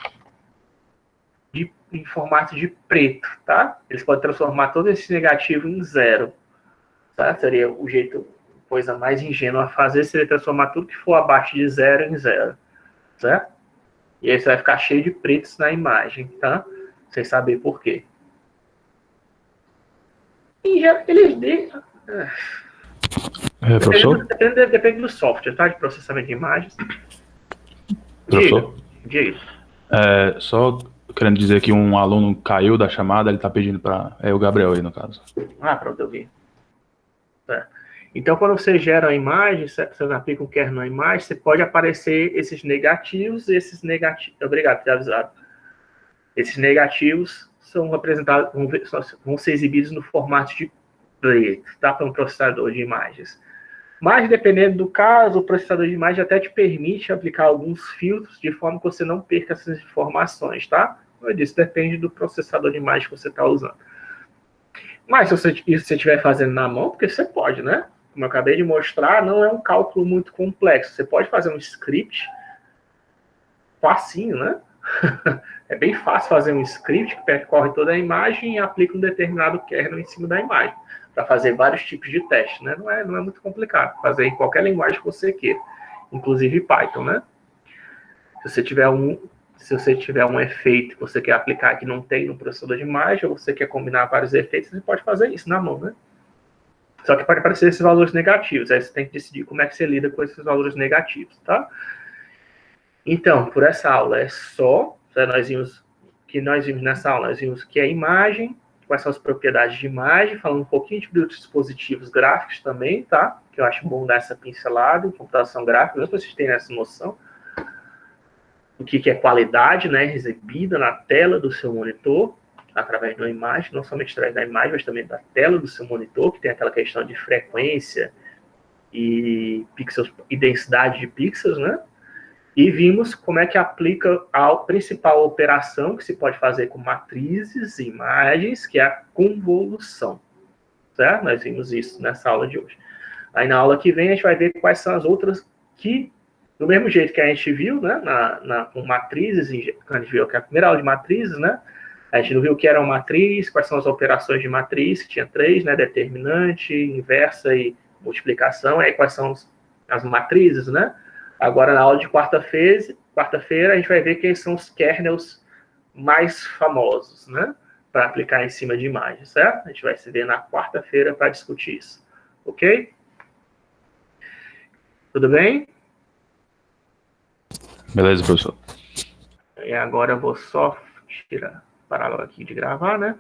de preto, tá? Eles podem transformar todo esse negativo em 0, tá? Seria o jeito, coisa mais ingênua a fazer, seria transformar tudo que for abaixo de 0 em 0, certo? E aí você vai ficar cheio de pretos na imagem, tá? Sem saber por quê. E eles professor? Depende do software, tá? De processamento de imagens. Professor? Diga. Só querendo dizer que um aluno caiu da chamada, ele está pedindo para... É o Gabriel aí, no caso. Pronto, eu vi. Então, quando você gera a imagem, você aplica um kernel na imagem, você pode aparecer esses negativos e esses negativos... Obrigado por ter avisado. Esses negativos são representados, vão ser exibidos no formato de preto, tá? Para um processador de imagens. Mas, dependendo do caso, o processador de imagem até te permite aplicar alguns filtros de forma que você não perca essas informações, tá? Como eu disse, depende do processador de imagem que você está usando. Mas se você estiver fazendo na mão, porque você pode, né? Como eu acabei de mostrar, não é um cálculo muito complexo. Você pode fazer um script facinho, né? É bem fácil fazer um script que percorre toda a imagem e aplica um determinado kernel em cima da imagem, para fazer vários tipos de teste, né? Não é muito complicado. Fazer em qualquer linguagem que você queira, inclusive Python, né? Se você tiver um efeito que você quer aplicar que não tem no processador de imagem, ou você quer combinar vários efeitos, você pode fazer isso na mão, né? Só que pode aparecer esses valores negativos, aí você tem que decidir como é que você lida com esses valores negativos, tá? Então, por essa aula é só, nós vimos nessa aula, nós vimos o que é imagem, quais são as propriedades de imagem, falando um pouquinho de dispositivos gráficos também, tá? Que eu acho bom dar essa pincelada em computação gráfica, mesmo para vocês terem essa noção. O que é qualidade, né, exibida na tela do seu monitor, através de uma imagem, não somente através da imagem, mas também da tela do seu monitor, que tem aquela questão de frequência e pixels, e densidade de pixels, né? E vimos como é que aplica a principal operação que se pode fazer com matrizes e imagens, que é a convolução, certo? Nós vimos isso nessa aula de hoje. Aí na aula que vem a gente vai ver quais são as outras que, do mesmo jeito que a gente viu, né, com matrizes, a gente viu que a primeira aula de matrizes, né, a gente não viu o que era uma matriz, quais são as operações de matriz, que tinha 3, né, determinante, inversa e multiplicação, aí quais são as matrizes, né? Agora, na aula de quarta-feira, a gente vai ver quem são os kernels mais famosos, né? Para aplicar em cima de imagens, certo? A gente vai se ver na quarta-feira para discutir isso, ok? Tudo bem? Beleza, professor. E agora eu vou só parar aqui de gravar, né?